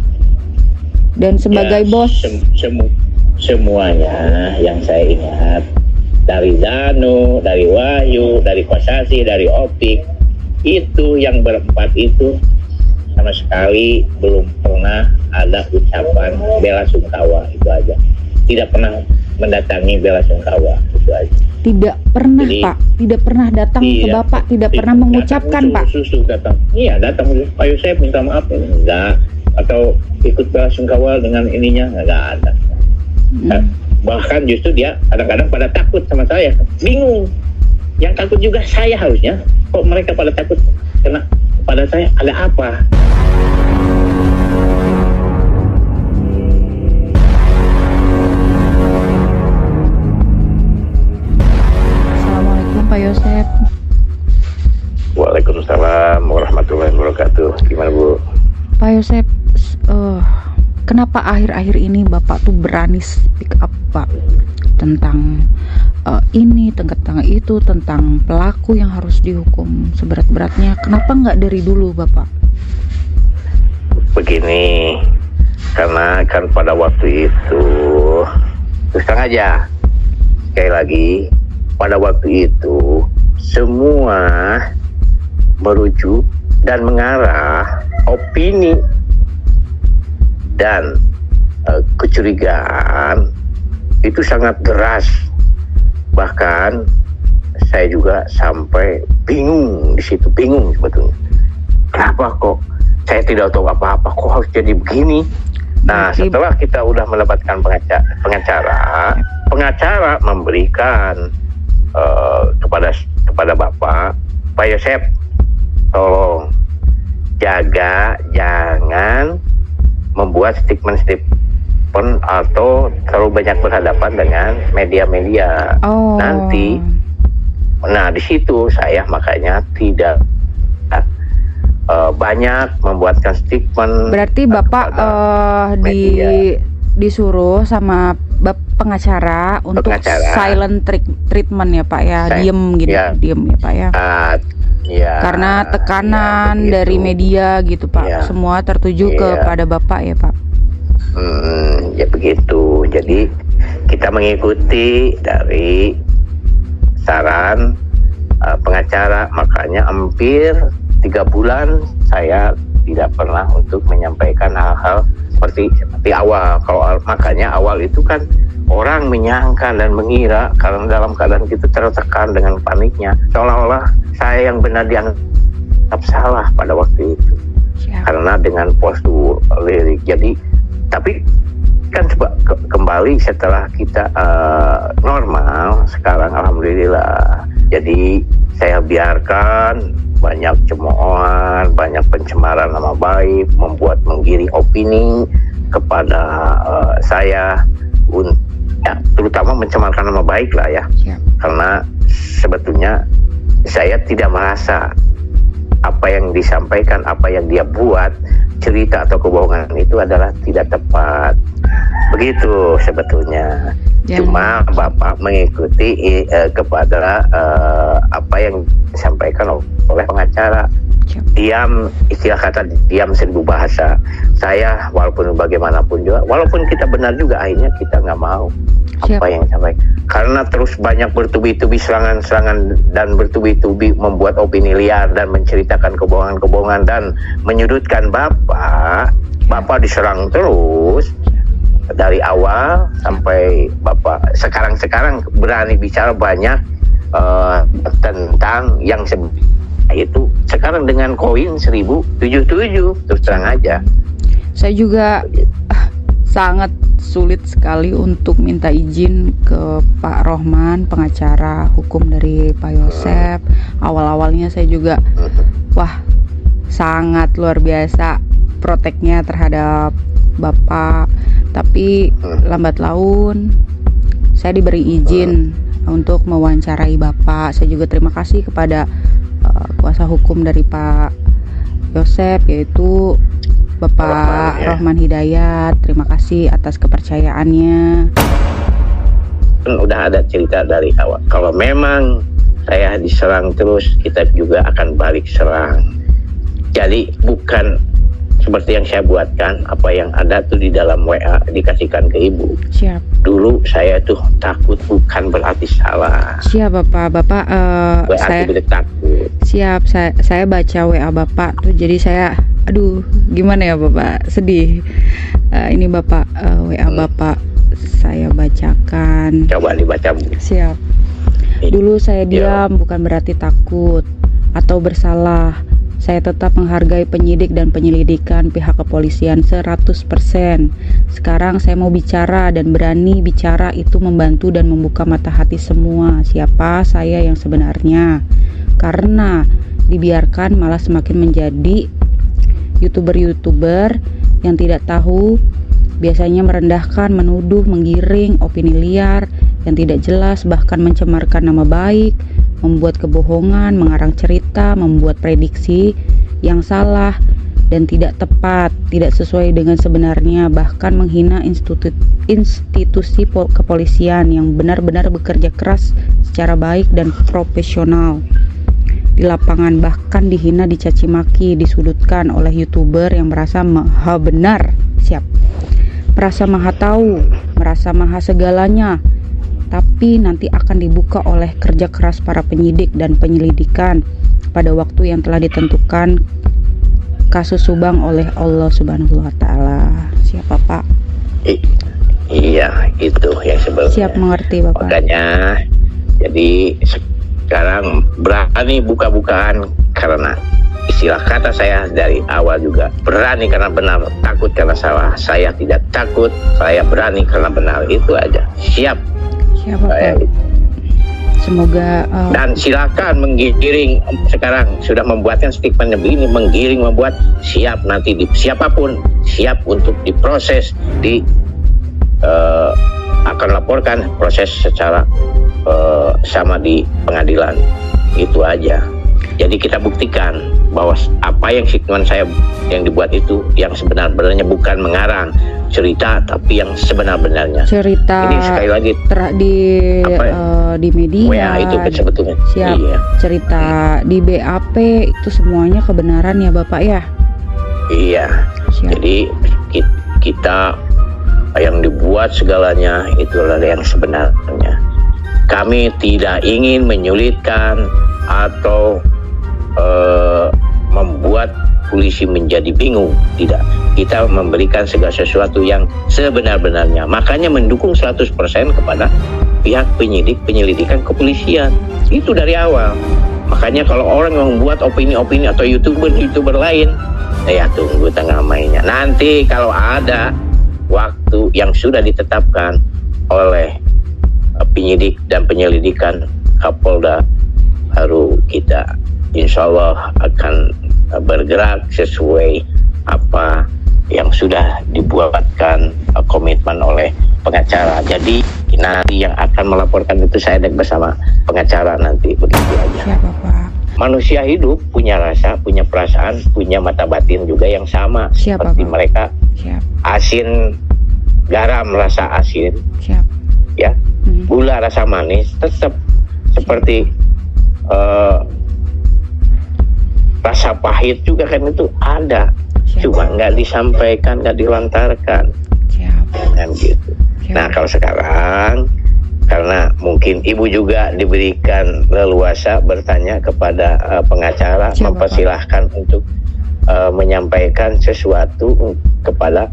dan sebagai bos. Semuanya yang saya ingat dari Danu, dari Wahyu, dari Kosasi, dari Opik, itu yang berempat itu sama sekali belum pernah ada ucapan bela sungkawa, itu aja. Tidak pernah mendatangi bela sungkawa, itu aja. Tidak pernah. Jadi, Pak, tidak pernah datang ke Bapak, tidak pernah mengucapkan Pak. Datang. Iya, datang Pak Yosep minta maaf, enggak, atau ikut bela sungkawa dengan ininya, enggak ada. Bahkan justru dia kadang-kadang pada takut sama saya, bingung. Yang takut juga saya harusnya, kok mereka pada takut kena pada saya, ada apa? Pak Yosep. Waalaikumsalam warahmatullahi wabarakatuh. Gimana Bu? Pak Yosep, kenapa akhir-akhir ini Bapak tuh berani speak up Pak tentang ini, tentang itu, tentang pelaku yang harus dihukum seberat-beratnya? Kenapa nggak dari dulu Bapak? Begini, karena kan pada waktu itu terus terang aja, sekali lagi, pada waktu itu semua merujuk dan mengarah opini dan kecurigaan itu sangat deras. Bahkan saya juga sampai bingung di situ, bingung sebetulnya. Kenapa kok saya tidak tahu apa-apa, kok harus jadi begini? Nah, setelah kita udah mendapatkan pengacara memberikan kepada Bapak, Pak Yosep, tolong jaga, jangan membuat statement atau terlalu banyak berhadapan dengan media-media. Nanti, nah di situ saya makanya tidak banyak membuatkan statement. Berarti Bapak disuruh sama pengacara untuk silent treatment ya Pak ya, diem gitu, diem ya Pak ya. Ya, Karena tekanan ya, begitu. dari media gitu Pak, Ya. semua tertuju Iya. kepada Bapak ya Pak. Ya begitu. Jadi kita mengikuti dari saran pengacara, makanya hampir 3 bulan saya tidak pernah untuk menyampaikan hal-hal seperti awal. Makanya awal itu kan orang menyangka dan mengira karena dalam keadaan kita tertekan dengan paniknya, seolah-olah saya yang benar dianggap salah pada waktu itu. Karena dengan postur lirik. Jadi tapi kan kembali setelah kita normal sekarang, alhamdulillah. Jadi saya biarkan banyak cemoohan, banyak pencemaran nama baik, menggiring opini kepada saya, terutama mencemarkan nama baik lah ya. Karena sebetulnya saya tidak merasa apa yang disampaikan, apa yang dia buat, cerita atau kebohongan itu adalah tidak tepat. Begitu sebetulnya. Cuma Bapak mengikuti kepada apa yang disampaikan oleh pengacara. Diam, istilah kata diam 1000 bahasa. Saya walaupun bagaimanapun juga, walaupun kita benar juga, akhirnya kita nggak mau apa yang disampaikan. Karena terus banyak bertubi-tubi serangan-serangan dan bertubi-tubi membuat opini liar dan menceritakan kebohongan-kebohongan dan menyudutkan Bapak. Bapak diserang terus dari awal sampai Bapak sekarang berani bicara banyak tentang yang itu sekarang dengan koin 1077 terus terang aja. Saya juga sangat sulit sekali untuk minta izin ke Pak Rohman, pengacara hukum dari Pak Yosep. Awal-awalnya saya juga sangat luar biasa proteknya terhadap Bapak, tapi lambat laun saya diberi izin untuk mewawancarai Bapak. Saya juga terima kasih kepada kuasa hukum dari Pak Yosep, yaitu Bapak Rohman Hidayat. Terima kasih atas kepercayaannya. Udah ada cerita dari awal, kalau memang saya diserang terus, kita juga akan balik serang. Jadi bukan seperti yang saya buatkan, apa yang ada tuh di dalam WA dikasihkan ke Ibu. Siap. Dulu saya tuh takut, bukan berarti salah. Siap Bapak. Saya takut. Siap. Saya baca WA Bapak tuh, jadi saya, aduh, gimana ya Bapak, sedih. Ini Bapak, WA Bapak saya bacakan. Coba dibaca, Bu. Siap. Dulu saya diam bukan berarti takut atau bersalah. Saya tetap menghargai penyidik dan penyelidikan pihak kepolisian 100%. Sekarang saya mau bicara, dan berani bicara itu membantu dan membuka mata hati semua siapa saya yang sebenarnya. Karena dibiarkan malah semakin menjadi YouTuber yang tidak tahu, biasanya merendahkan, menuduh, menggiring opini liar yang tidak jelas, bahkan mencemarkan nama baik, membuat kebohongan, mengarang cerita, membuat prediksi yang salah dan tidak tepat, tidak sesuai dengan sebenarnya, bahkan menghina institusi kepolisian yang benar-benar bekerja keras secara baik dan profesional di lapangan, bahkan dihina, dicaci maki, disudutkan oleh YouTuber yang merasa maha benar, merasa maha tahu, merasa maha segalanya. Tapi nanti akan dibuka oleh kerja keras para penyidik dan penyelidikan pada waktu yang telah ditentukan kasus Subang oleh Allah Subhanahu wa Ta'ala. Siap Bapak? Iya, itu yang sebenarnya. Siap mengerti Bapak. Makanya jadi sekarang berani buka-bukaan, karena istilah kata saya dari awal juga berani karena benar, takut karena salah. Saya tidak takut, saya berani karena benar, itu aja. Siap. Bapak. Semoga dan silakan menggiring. Sekarang sudah membuatkan statement begini, menggiring, membuat siap nanti siapapun siap untuk diproses, akan laporkan proses secara sama di pengadilan. Itu aja. Jadi kita buktikan bahwa apa yang statement saya yang dibuat itu yang sebenar-benarnya, bukan mengarang cerita, tapi yang sebenar-benarnya. Cerita. Jadi sekali lagi di media. Wah, itu sebetulnya. Siap. Iya. Cerita di BAP itu semuanya kebenaran ya Bapak ya. Iya. Siap. Jadi kita yang dibuat segalanya itulah yang sebenarnya. Kami tidak ingin menyulitkan atau membuat polisi menjadi bingung. Tidak. Kita memberikan segala sesuatu yang sebenar-benarnya. Makanya mendukung 100% kepada pihak penyelidikan kepolisian. Itu dari awal. Makanya kalau orang yang membuat opini-opini atau YouTuber lain, ya tunggu tengah mainnya. Nanti kalau ada waktu yang sudah ditetapkan oleh penyidik dan penyelidikan Kapolda, baru kita insya Allah akan bergerak sesuai apa yang sudah dibuatkan komitmen oleh pengacara. Jadi nanti yang akan melaporkan itu saya bersama pengacara nanti, begitu aja. Siap Bapak. Manusia hidup punya rasa, punya perasaan, punya mata batin juga yang sama. Siap, seperti Bapak. mereka. Siap. Asin, garam rasa asin, Siap. ya. Gula rasa manis, tetap seperti rasa pahit juga kan itu ada. Siap. Cuma nggak disampaikan, nggak dilantarkan. Siap. Kan gitu. Siap. Nah kalau sekarang karena mungkin ibu juga diberikan leluasa bertanya kepada pengacara, Siap, mempersilahkan untuk menyampaikan sesuatu kepada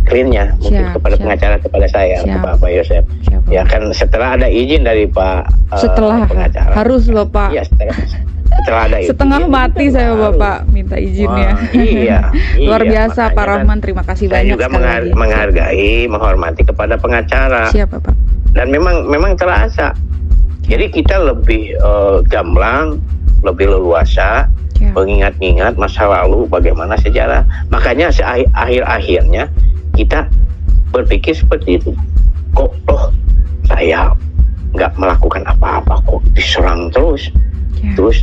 kliennya, mungkin Siap, kepada siap. pengacara, kepada saya, Siap. Pak Yosef. Siap, Bapak. Ya kan setelah ada izin dari Pak Setelah pengacara. harus Bapak. Iya, setelah ada izin. Setengah mati saya Harus. Bapak minta izinnya. Wah, iya, Luar iya, biasa Pak makanya Rahman, terima kasih Saya banyak juga sekali lagi. menghargai, menghormati kepada pengacara. Siap Bapak. Dan memang terasa. Jadi kita lebih gamblang, lebih leluasa, Siap. mengingat-ingat masa lalu, bagaimana sejarah. Makanya akhir-akhirnya kita berpikir seperti itu. Kok saya nggak melakukan apa-apa, kok diserang terus, Siap. terus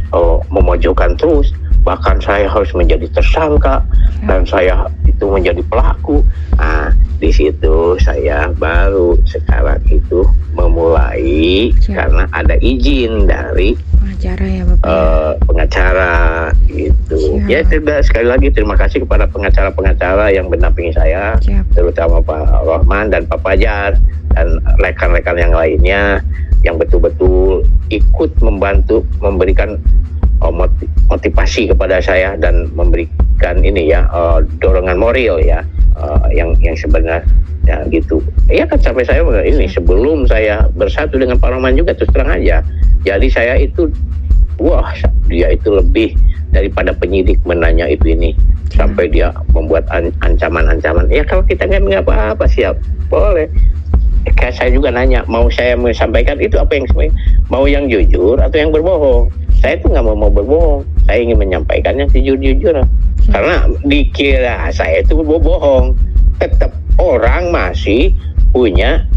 memojokkan terus. Bahkan saya harus menjadi tersangka dan saya itu menjadi pelaku. Nah, di situ saya baru sekarang itu memulai karena ada izin dari Pengacara ya Bapak. pengacara gitu. Siap. Ya sekali lagi terima kasih kepada pengacara-pengacara yang mendampingi saya, Siap. terutama Pak Rahman dan Pak Fajar dan rekan-rekan yang lainnya yang betul-betul ikut membantu memberikan motivasi kepada saya dan memberikan ini ya dorongan moral ya yang sebenarnya ya gitu. Ya kan sampai saya ini sebelum saya bersatu dengan Pak Rahman juga terus terang aja. Jadi saya itu dia itu lebih daripada penyidik menanya itu ini sampai dia membuat ancaman-ancaman. Ya kalau kita nggak apa-apa siap boleh. Kayak saya juga nanya, mau saya menyampaikan itu apa yang mau yang jujur atau yang berbohong? Saya itu nggak mau berbohong. Saya ingin menyampaikan yang jujur-jujur. Karena dikira saya itu berbohong. Tetap orang masih punya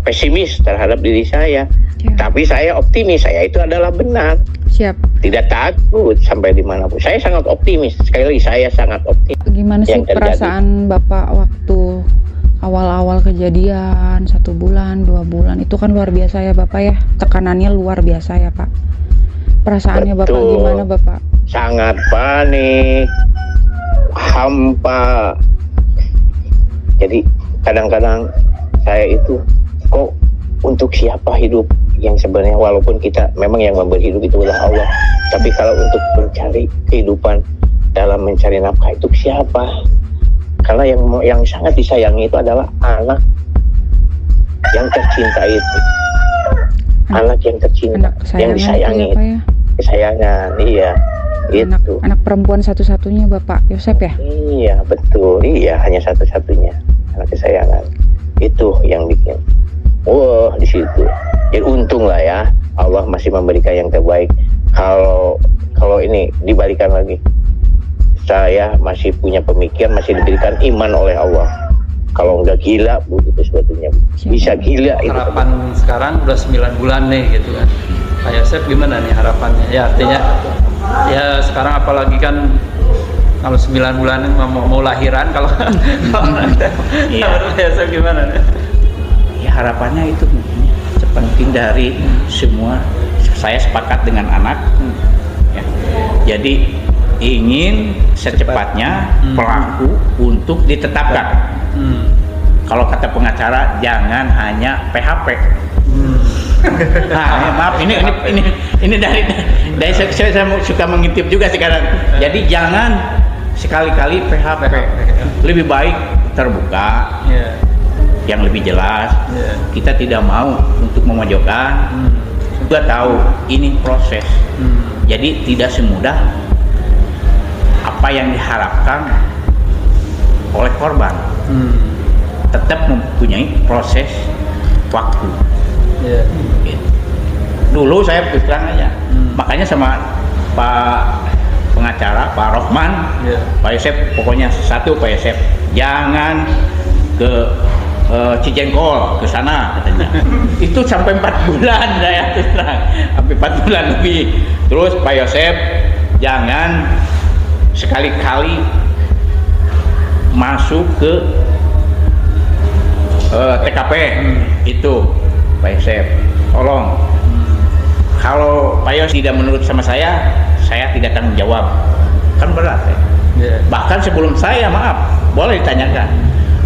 pesimis terhadap diri saya. Tapi saya optimis, saya itu adalah benar. Siap. Tidak takut sampai dimanapun. Saya sangat optimis. Sekali lagi saya sangat optimis. Gimana sih yang terjadi. perasaan Bapak waktu awal-awal kejadian 1 bulan, 2 bulan itu kan luar biasa ya Bapak ya, tekanannya luar biasa ya Pak. Perasaannya Bapak Betul. gimana Bapak? Sangat panik, hampa. Jadi kadang-kadang saya itu kok untuk siapa hidup yang sebenarnya walaupun kita memang yang memberi hidup itu adalah Allah, tapi kalau untuk mencari kehidupan dalam mencari nafkah itu siapa? Karena yang sangat disayangi itu adalah anak yang tercinta itu. Anak yang tercinta, yang disayangi, ya, kesayangan, iya. Itu. Anak perempuan satu-satunya Bapak Yosef ya? Iya betul, iya hanya satu-satunya anak kesayangan. Itu yang bikin. Di situ. Jadi untung lah ya, Allah masih memberikan yang terbaik. Kalau ini dibalikan lagi, saya masih punya pemikiran, masih diberikan iman oleh Allah. Kalau nggak gila, Bu, itu sebetulnya bisa gila. Harapan itu sekarang udah 9 bulan nih gitu kan. Pak Yosef gimana nih harapannya? Ya artinya ya sekarang apalagi kan kalau 9 bulan mau lahiran kalau Pak Yosef gimana nih? Ya harapannya itu mungkin penting dari semua. Saya sepakat dengan anak ya. Jadi ingin secepatnya pelaku untuk ditetapkan. Kalau kata pengacara jangan hanya PHP. Nah, maaf ini dari saya suka mengintip juga sekarang. Jadi jangan sekali-kali PHP. Lebih baik terbuka, yang lebih jelas. Kita tidak mau untuk memojokkan. Juga tahu ini proses. Jadi tidak semudah apa yang diharapkan oleh korban. Tetap mempunyai proses waktu. Gitu. Dulu saya bilang aja, makanya sama Pak pengacara Pak Rohman, Pak Yosep, pokoknya satu Pak Yosep, jangan ke Cijengkol ke sana katanya. Itu sampai 4 bulan saya terang, sampai 4 bulan lebih. Terus Pak Yosep jangan sekali-kali masuk ke TKP itu. Pak Yosep, tolong. Kalau Pak Yos tidak menurut sama saya tidak tanggung jawab. Kan berat ya. Bahkan sebelum saya, maaf, boleh ditanyakan.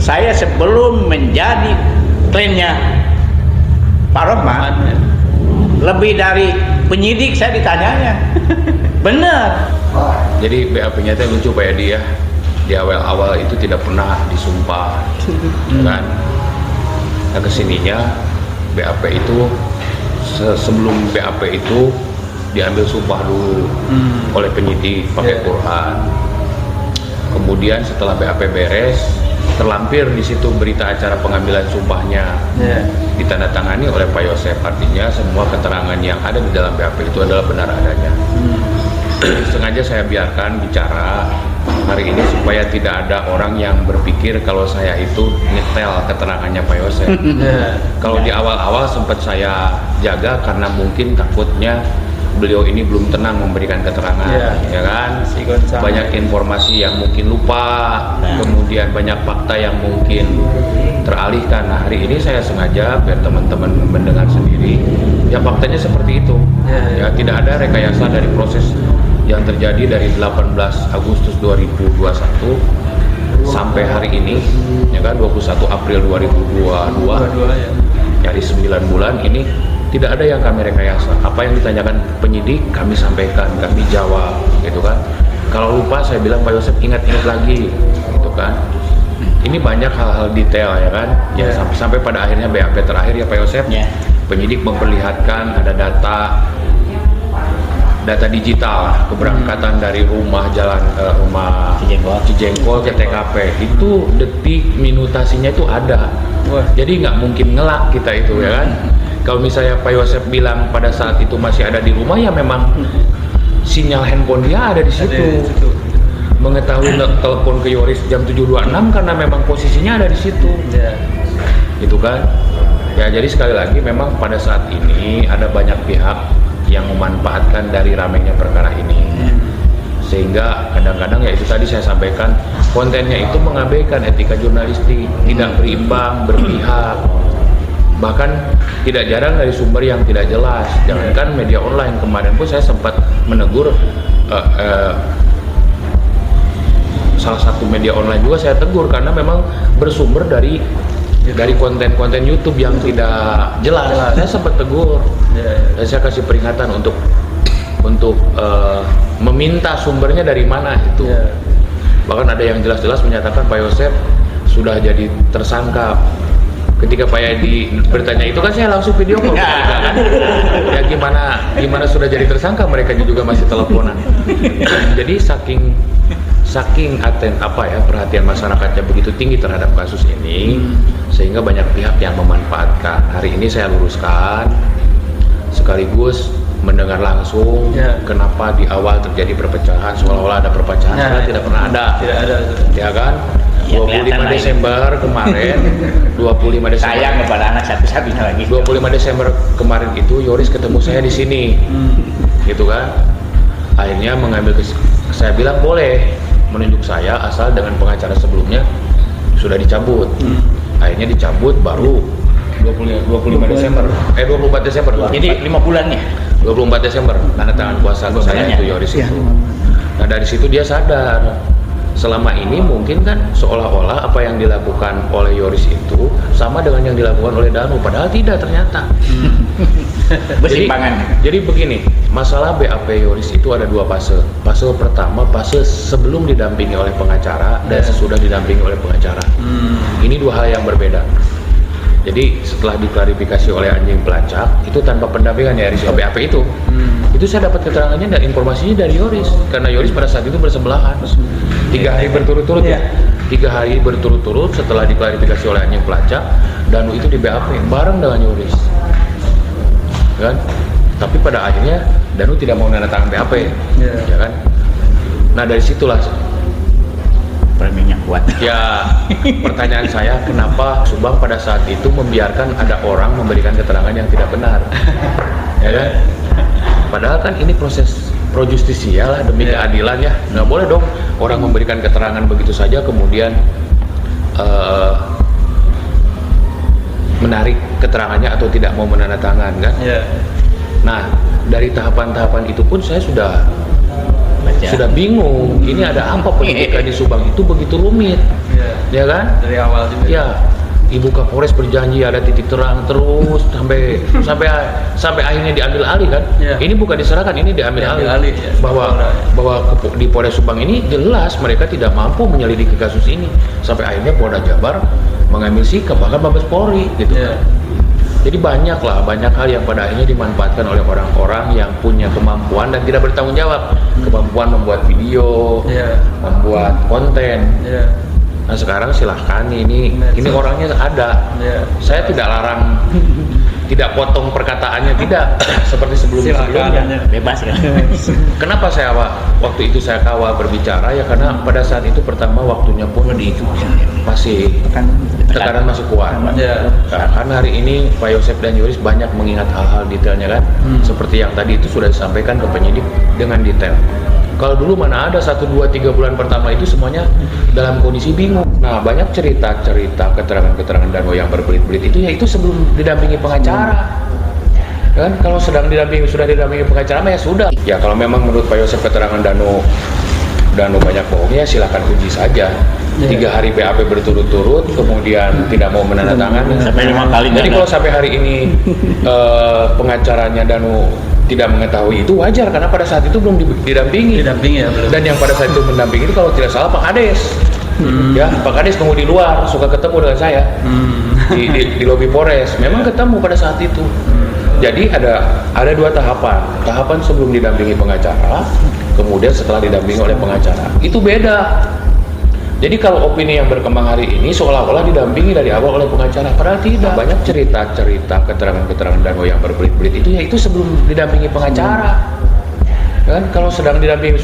Saya sebelum menjadi kliennya Pak Rohman, lebih dari penyidik saya ditanyanya. Bener. Jadi BAP-nya itu lucu Pak Edi ya. Di awal-awal itu tidak pernah disumpah, kan? Nah kesininya BAP itu sebelum BAP itu diambil sumpah dulu oleh penyidik pakai Quran. Kemudian setelah BAP beres, terlampir di situ berita acara pengambilan sumpahnya, ditandatangani oleh Pak Yosep. Artinya semua keterangan yang ada di dalam BAP itu adalah benar adanya. Sengaja saya biarkan bicara hari ini supaya tidak ada orang yang berpikir kalau saya itu nyetel keterangannya Pak Yosep. Kalau di awal-awal sempat saya jaga karena mungkin takutnya beliau ini belum tenang memberikan keterangan, ya kan? Banyak informasi yang mungkin lupa, kemudian banyak fakta yang mungkin teralihkan. Nah hari ini saya sengaja biar teman-teman mendengar sendiri, ya faktanya seperti itu. Ya tidak ada rekayasa dari proses yang terjadi dari 18 Agustus 2021 sampai hari ini, ya kan 21 April 2022, dari 9 bulan ini tidak ada yang kami rekayasa. Apa yang ditanyakan penyidik kami sampaikan, kami jawab, gitu kan. Kalau lupa saya bilang Pak Yosep ingat-ingat lagi, gitu kan. Ini banyak hal-hal detail ya kan. Ya sampai pada akhirnya BAP terakhir ya Pak Yosep. Penyidik memperlihatkan ada data digital keberangkatan dari rumah Cijengkol ke TKP itu detik minutasinya itu ada. Jadi nggak mungkin ngelak kita itu ya kan. Kalau misalnya Pak Yosep bilang pada saat itu masih ada di rumah, ya memang sinyal handphone dia ada di situ. Mengetahui telepon ke Yoris jam 7.26 karena memang posisinya ada di situ. Itu kan. Ya jadi sekali lagi memang pada saat ini ada banyak pihak yang memanfaatkan dari ramainya perkara ini, sehingga kadang-kadang ya itu tadi saya sampaikan, kontennya itu mengabaikan etika jurnalistik, tidak berimbang, berpihak, bahkan tidak jarang dari sumber yang tidak jelas. Jangankan media online, kemarin pun saya sempat menegur salah satu media online juga saya tegur karena memang bersumber dari konten-konten YouTube yang tidak jelas. Saya sempat tegur dan saya kasih peringatan untuk meminta sumbernya dari mana itu. Bahkan ada yang jelas-jelas menyatakan Pak Yosep sudah jadi tersangka. Ketika Pak Yadi bertanya itu kan saya langsung video call kan? Ya gimana sudah jadi tersangka, mereka juga masih teleponan. Jadi saking perhatian masyarakatnya begitu tinggi terhadap kasus ini, sehingga banyak pihak yang memanfaatkan. Hari ini saya luruskan sekaligus mendengar langsung kenapa di awal terjadi perpecahan, seolah-olah ada perpecahan, karena tidak pernah ada. Ya kan? 25 Desember kemarin, 25 Desember. Sayang kepada anak satu-satunya lagi. 25 Desember kemarin itu Yoris ketemu saya di sini, gitu kan? Akhirnya saya bilang boleh menunjuk saya asal dengan pengacara sebelumnya sudah dicabut. Akhirnya dicabut, baru 25 Desember 24 Desember Jadi 5 bulannya. 24 Desember tanda tangan kuasa saya itu Yoris itu. Nah dari situ dia sadar selama ini mungkin kan seolah-olah apa yang dilakukan oleh Yoris itu sama dengan yang dilakukan oleh Danu, padahal tidak ternyata. Jadi begini, masalah BAP Yoris itu ada 2 fase. Fase pertama, fase sebelum didampingi oleh pengacara dan sesudah didampingi oleh pengacara. Ini 2 hal yang berbeda. Jadi setelah diklarifikasi oleh anjing pelacak itu tanpa pendampingan ya Yoris BAP itu. Itu saya dapat keterangannya dan informasinya dari Yoris karena Yoris pada saat itu bersebelahan 3 hari berturut-turut ya. 3 hari berturut-turut setelah diklarifikasi oleh anjing pelacak, Danu itu di BAP bareng dengan Yoris. Kan? Tapi pada akhirnya Danu tidak mau menandatangani BAP, ya kan? Nah dari situlah preminya kuat. Ya, pertanyaan saya kenapa Subang pada saat itu membiarkan ada orang memberikan keterangan yang tidak benar, ya kan? Padahal kan ini proses pro justisia lah demi keadilan ya, nggak boleh dong orang memberikan keterangan begitu saja kemudian menarik keterangannya atau tidak mau menandatangan kan? Nah dari tahapan-tahapan itu pun saya sudah bingung, ini ada apa penyidikan di Subang itu begitu rumit, ya kan? Dari awal juga. Ya, Ibu Kapolres berjanji ada titik terang terus sampai akhirnya diambil alih kan? Ini bukan diserahkan, ini diambil alih. Bahwa di Polres Subang ini jelas mereka tidak mampu menyelidiki kasus ini sampai akhirnya Polda Jabar mengambil sikap bahkan Mabes Polri gitu. Jadi banyak hal yang pada akhirnya dimanfaatkan oleh orang-orang yang punya kemampuan dan tidak bertanggung jawab. Kemampuan membuat video, membuat konten. Nah sekarang silahkan ini orangnya ada. Saya tidak larang, tidak potong perkataannya, tidak seperti sebelumnya. Bebas kan. Kenapa saya waktu itu saya kawal berbicara ya karena pada saat itu pertama waktunya pun masih tekanan masih kuat. Nah, karena hari ini Pak Yosep dan Yoris banyak mengingat hal-hal detailnya kan, seperti yang tadi itu sudah disampaikan ke penyidik dengan detail. Kalau dulu mana ada 1, 2, 3 bulan pertama itu semuanya dalam kondisi bingung. Nah banyak cerita-cerita, keterangan-keterangan Danu yang berbelit-belit itu ya itu sebelum didampingi pengacara. Kan kalau sudah didampingi pengacara ya sudah. Ya kalau memang menurut Pak Yosep keterangan Danu banyak bohong ya silakan uji saja. 3 hari BAP berturut-turut kemudian tidak mau menandatangani sampai 5 kali. Jadi kalau sampai hari ini pengacaranya Danu tidak mengetahui itu wajar karena pada saat itu belum didampingi ya, belum. Dan yang pada saat itu mendampingi itu kalau tidak salah Pak Kades. Ya Pak Kades nunggu di luar suka ketemu dengan saya di lobi Polres memang ketemu pada saat itu. Jadi ada 2 tahapan sebelum didampingi pengacara kemudian setelah didampingi oleh pengacara itu beda. Jadi kalau opini yang berkembang hari ini seolah-olah didampingi dari awal oleh pengacara, padahal tidak. Banyak cerita-cerita, keterangan-keterangan Danu yang berbelit-belit itu ya itu sebelum didampingi pengacara. Kan kalau sudah didampingi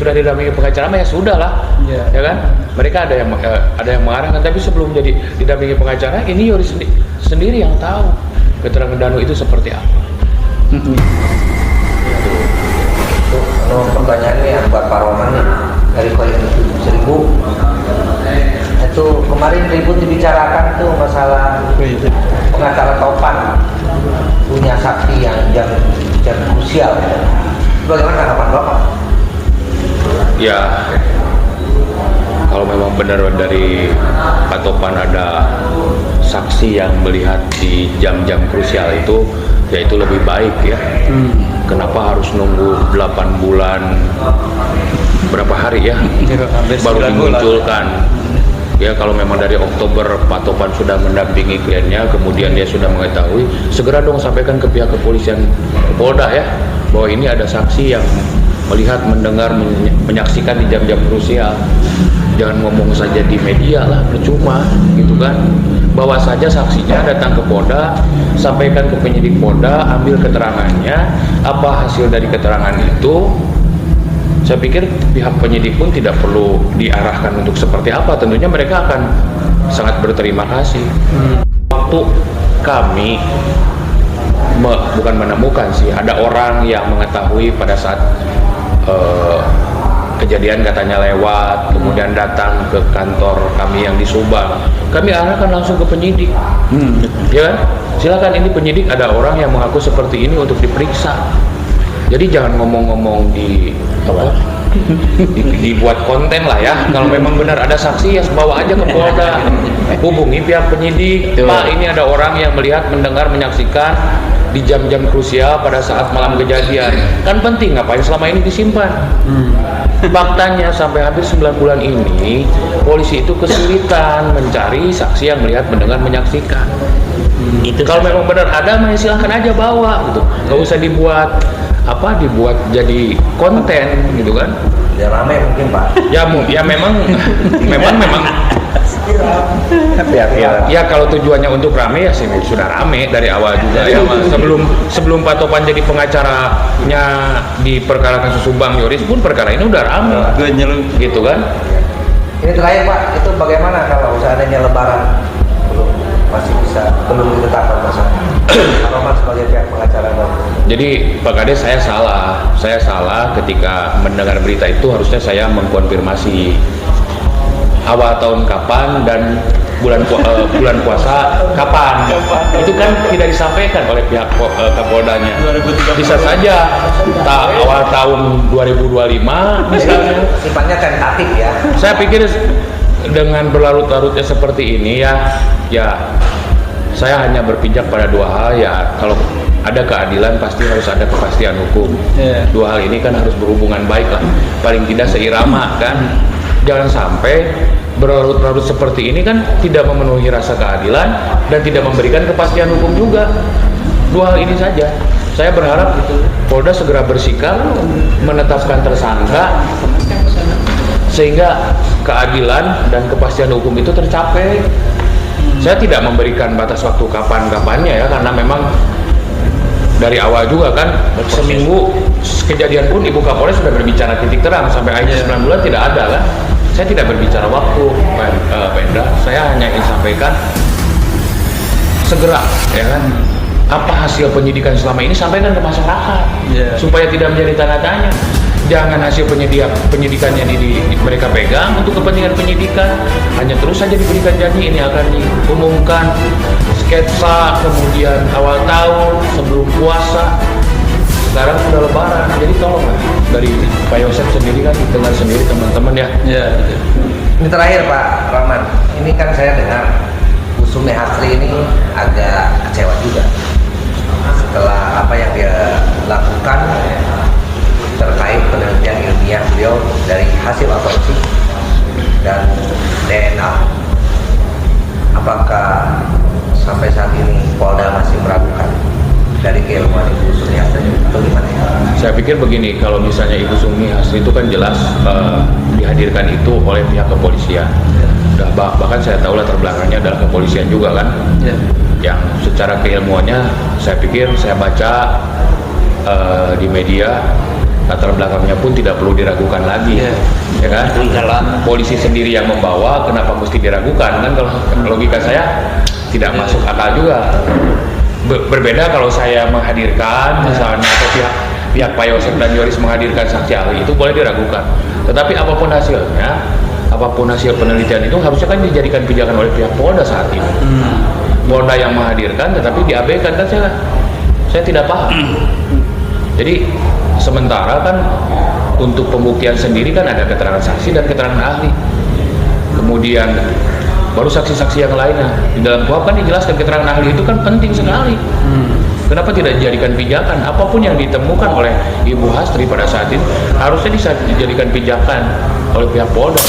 pengacara ya sudah lah. Ya kan? Mereka ada yang mengarahkan tapi sebelum jadi didampingi pengacara ini Yoris sendiri yang tahu keterangan Danu itu seperti apa. Pertanyaan nih buat Pak Roman nih dari Koin 1000. Itu kemarin ribut dibicarakan tuh masalah pengacara Topan punya saksi yang jam krusial. Bagaimana tanggapan Bapak? Ya kalau memang benar dari Pak Topan ada saksi yang melihat di jam-jam krusial itu ya itu lebih baik ya. Kenapa harus nunggu 8 bulan berapa hari ya baru dimunculkan? Ya kalau memang dari Oktober Pak Topan sudah mendampingi kliennya, kemudian dia sudah mengetahui, segera dong sampaikan ke pihak kepolisian Polda ya, bahwa ini ada saksi yang melihat, mendengar, menyaksikan di jam-jam krusial. Jangan ngomong saja di media lah, percuma gitu kan. Bawa saja saksinya datang ke Polda, sampaikan ke penyidik Polda, ambil keterangannya, apa hasil dari keterangan itu. Saya pikir pihak penyidik pun tidak perlu diarahkan untuk seperti apa. Tentunya mereka akan sangat berterima kasih. Waktu kami bukan menemukan sih, ada orang yang mengetahui pada saat kejadian katanya lewat, kemudian datang ke kantor kami yang di Subang. Kami arahkan langsung ke penyidik, ya kan? silakan ini penyidik ada orang yang mengaku seperti ini untuk diperiksa. Jadi jangan ngomong-ngomong di apa? Dibuat konten lah ya. Kalau memang benar ada saksi ya bawa aja ke Polda. Hubungi pihak penyidik. Pak, ini ada orang yang melihat, mendengar, menyaksikan di jam-jam krusial pada saat malam kejadian. Kan penting, ngapain selama ini disimpan? Faktanya sampai hampir 9 bulan ini polisi itu kesulitan mencari saksi yang melihat, mendengar, menyaksikan. Kalau memang benar ada, silahkan aja bawa gitu. Nggak usah dibuat jadi konten gitu kan. Ya rame mungkin Pak. Ya memang ya kalau tujuannya untuk rame ya sih sudah rame dari awal juga ya. Sebelum Pak Topan jadi pengacaranya di perkara kasus Subang Yoris pun perkara ini udah rame gitu kan. Ini terakhir Pak, itu bagaimana kalau seandainya lebaran belum ditetapkan masalah Roman sebagai pihak pengacara Bapak? Jadi Pak Kades, saya salah ketika mendengar berita itu. Harusnya saya mengkonfirmasi awal tahun kapan dan bulan puasa kapan. Itu kan tidak disampaikan oleh pihak Kapoldanya. Bisa saja awal tahun 2025 misalnya. Sifatnya tentatif ya. Saya pikir dengan berlarut-larutnya seperti ini ya saya hanya berpijak pada dua hal ya. Kalau ada keadilan pasti harus ada kepastian hukum. Dua hal ini kan harus berhubungan baik lah, paling tidak seirama kan. Jangan sampai berlarut-larut seperti ini kan tidak memenuhi rasa keadilan dan tidak memberikan kepastian hukum juga. Dua hal ini saja. Saya berharap Polda segera bersikap, menetapkan tersangka sehingga keadilan dan kepastian hukum itu tercapai. Saya tidak memberikan batas waktu kapan-kapannya ya, karena memang dari awal juga kan seminggu kejadian pun Ibu Kapolres sudah berbicara titik terang, sampai akhirnya 9 bulan tidak ada kan. Saya tidak berbicara waktu, Pak Endra. Saya hanya ingin sampaikan segera ya kan, apa hasil penyidikan selama ini sampaikan ke masyarakat supaya tidak menjadi tanda tanya. Jangan hasil penyidikannya mereka pegang untuk kepentingan penyidikan, hanya terus saja diberikan janji ini akan diumumkan sketsa, kemudian awal tahun sebelum puasa. Sekarang sudah lebaran, jadi tolonglah dari Pak Yosef sendiri kan, dengar sendiri teman-teman ya. Ini terakhir Pak Rahman, ini kan saya dengar Bu Sumi Hasri ini agak kecewa juga setelah apa yang dia lakukan terkait penelitian ilmiah beliau dari hasil otopsi dan DNA. Apakah sampai saat ini Polda masih meragukan dari keilmuan Ibu Sumi Hasri atau gimana ya? Saya pikir begini, kalau misalnya Ibu Sumi Hasri itu kan jelas dihadirkan itu oleh pihak kepolisian. Bahkan saya tahu latar belakangnya adalah kepolisian juga kan. Yang secara keilmuannya saya pikir saya baca di media, latar belakangnya pun tidak perlu diragukan lagi, ya kan? Polisi sendiri yang membawa, kenapa mesti diragukan? Kan kalau logika saya tidak masuk akal juga. Berbeda kalau saya menghadirkan misalnya, atau pihak Pak Yosef dan Yoris menghadirkan saksi ahli, itu boleh diragukan. Tetapi apapun hasilnya, apapun hasil penelitian itu harusnya kan dijadikan pijakan oleh pihak Polda saat ini. Polda yang menghadirkan tetapi diabaikan, kan saya tidak paham. Jadi sementara kan untuk pembuktian sendiri kan ada keterangan saksi dan keterangan ahli, kemudian baru saksi-saksi yang lainnya. Di dalam KUHP kan dijelaskan keterangan ahli itu kan penting sekali. Kenapa tidak dijadikan pijakan? Apapun yang ditemukan oleh Ibu Hasri pada saat ini harusnya bisa dijadikan pijakan oleh pihak Polda.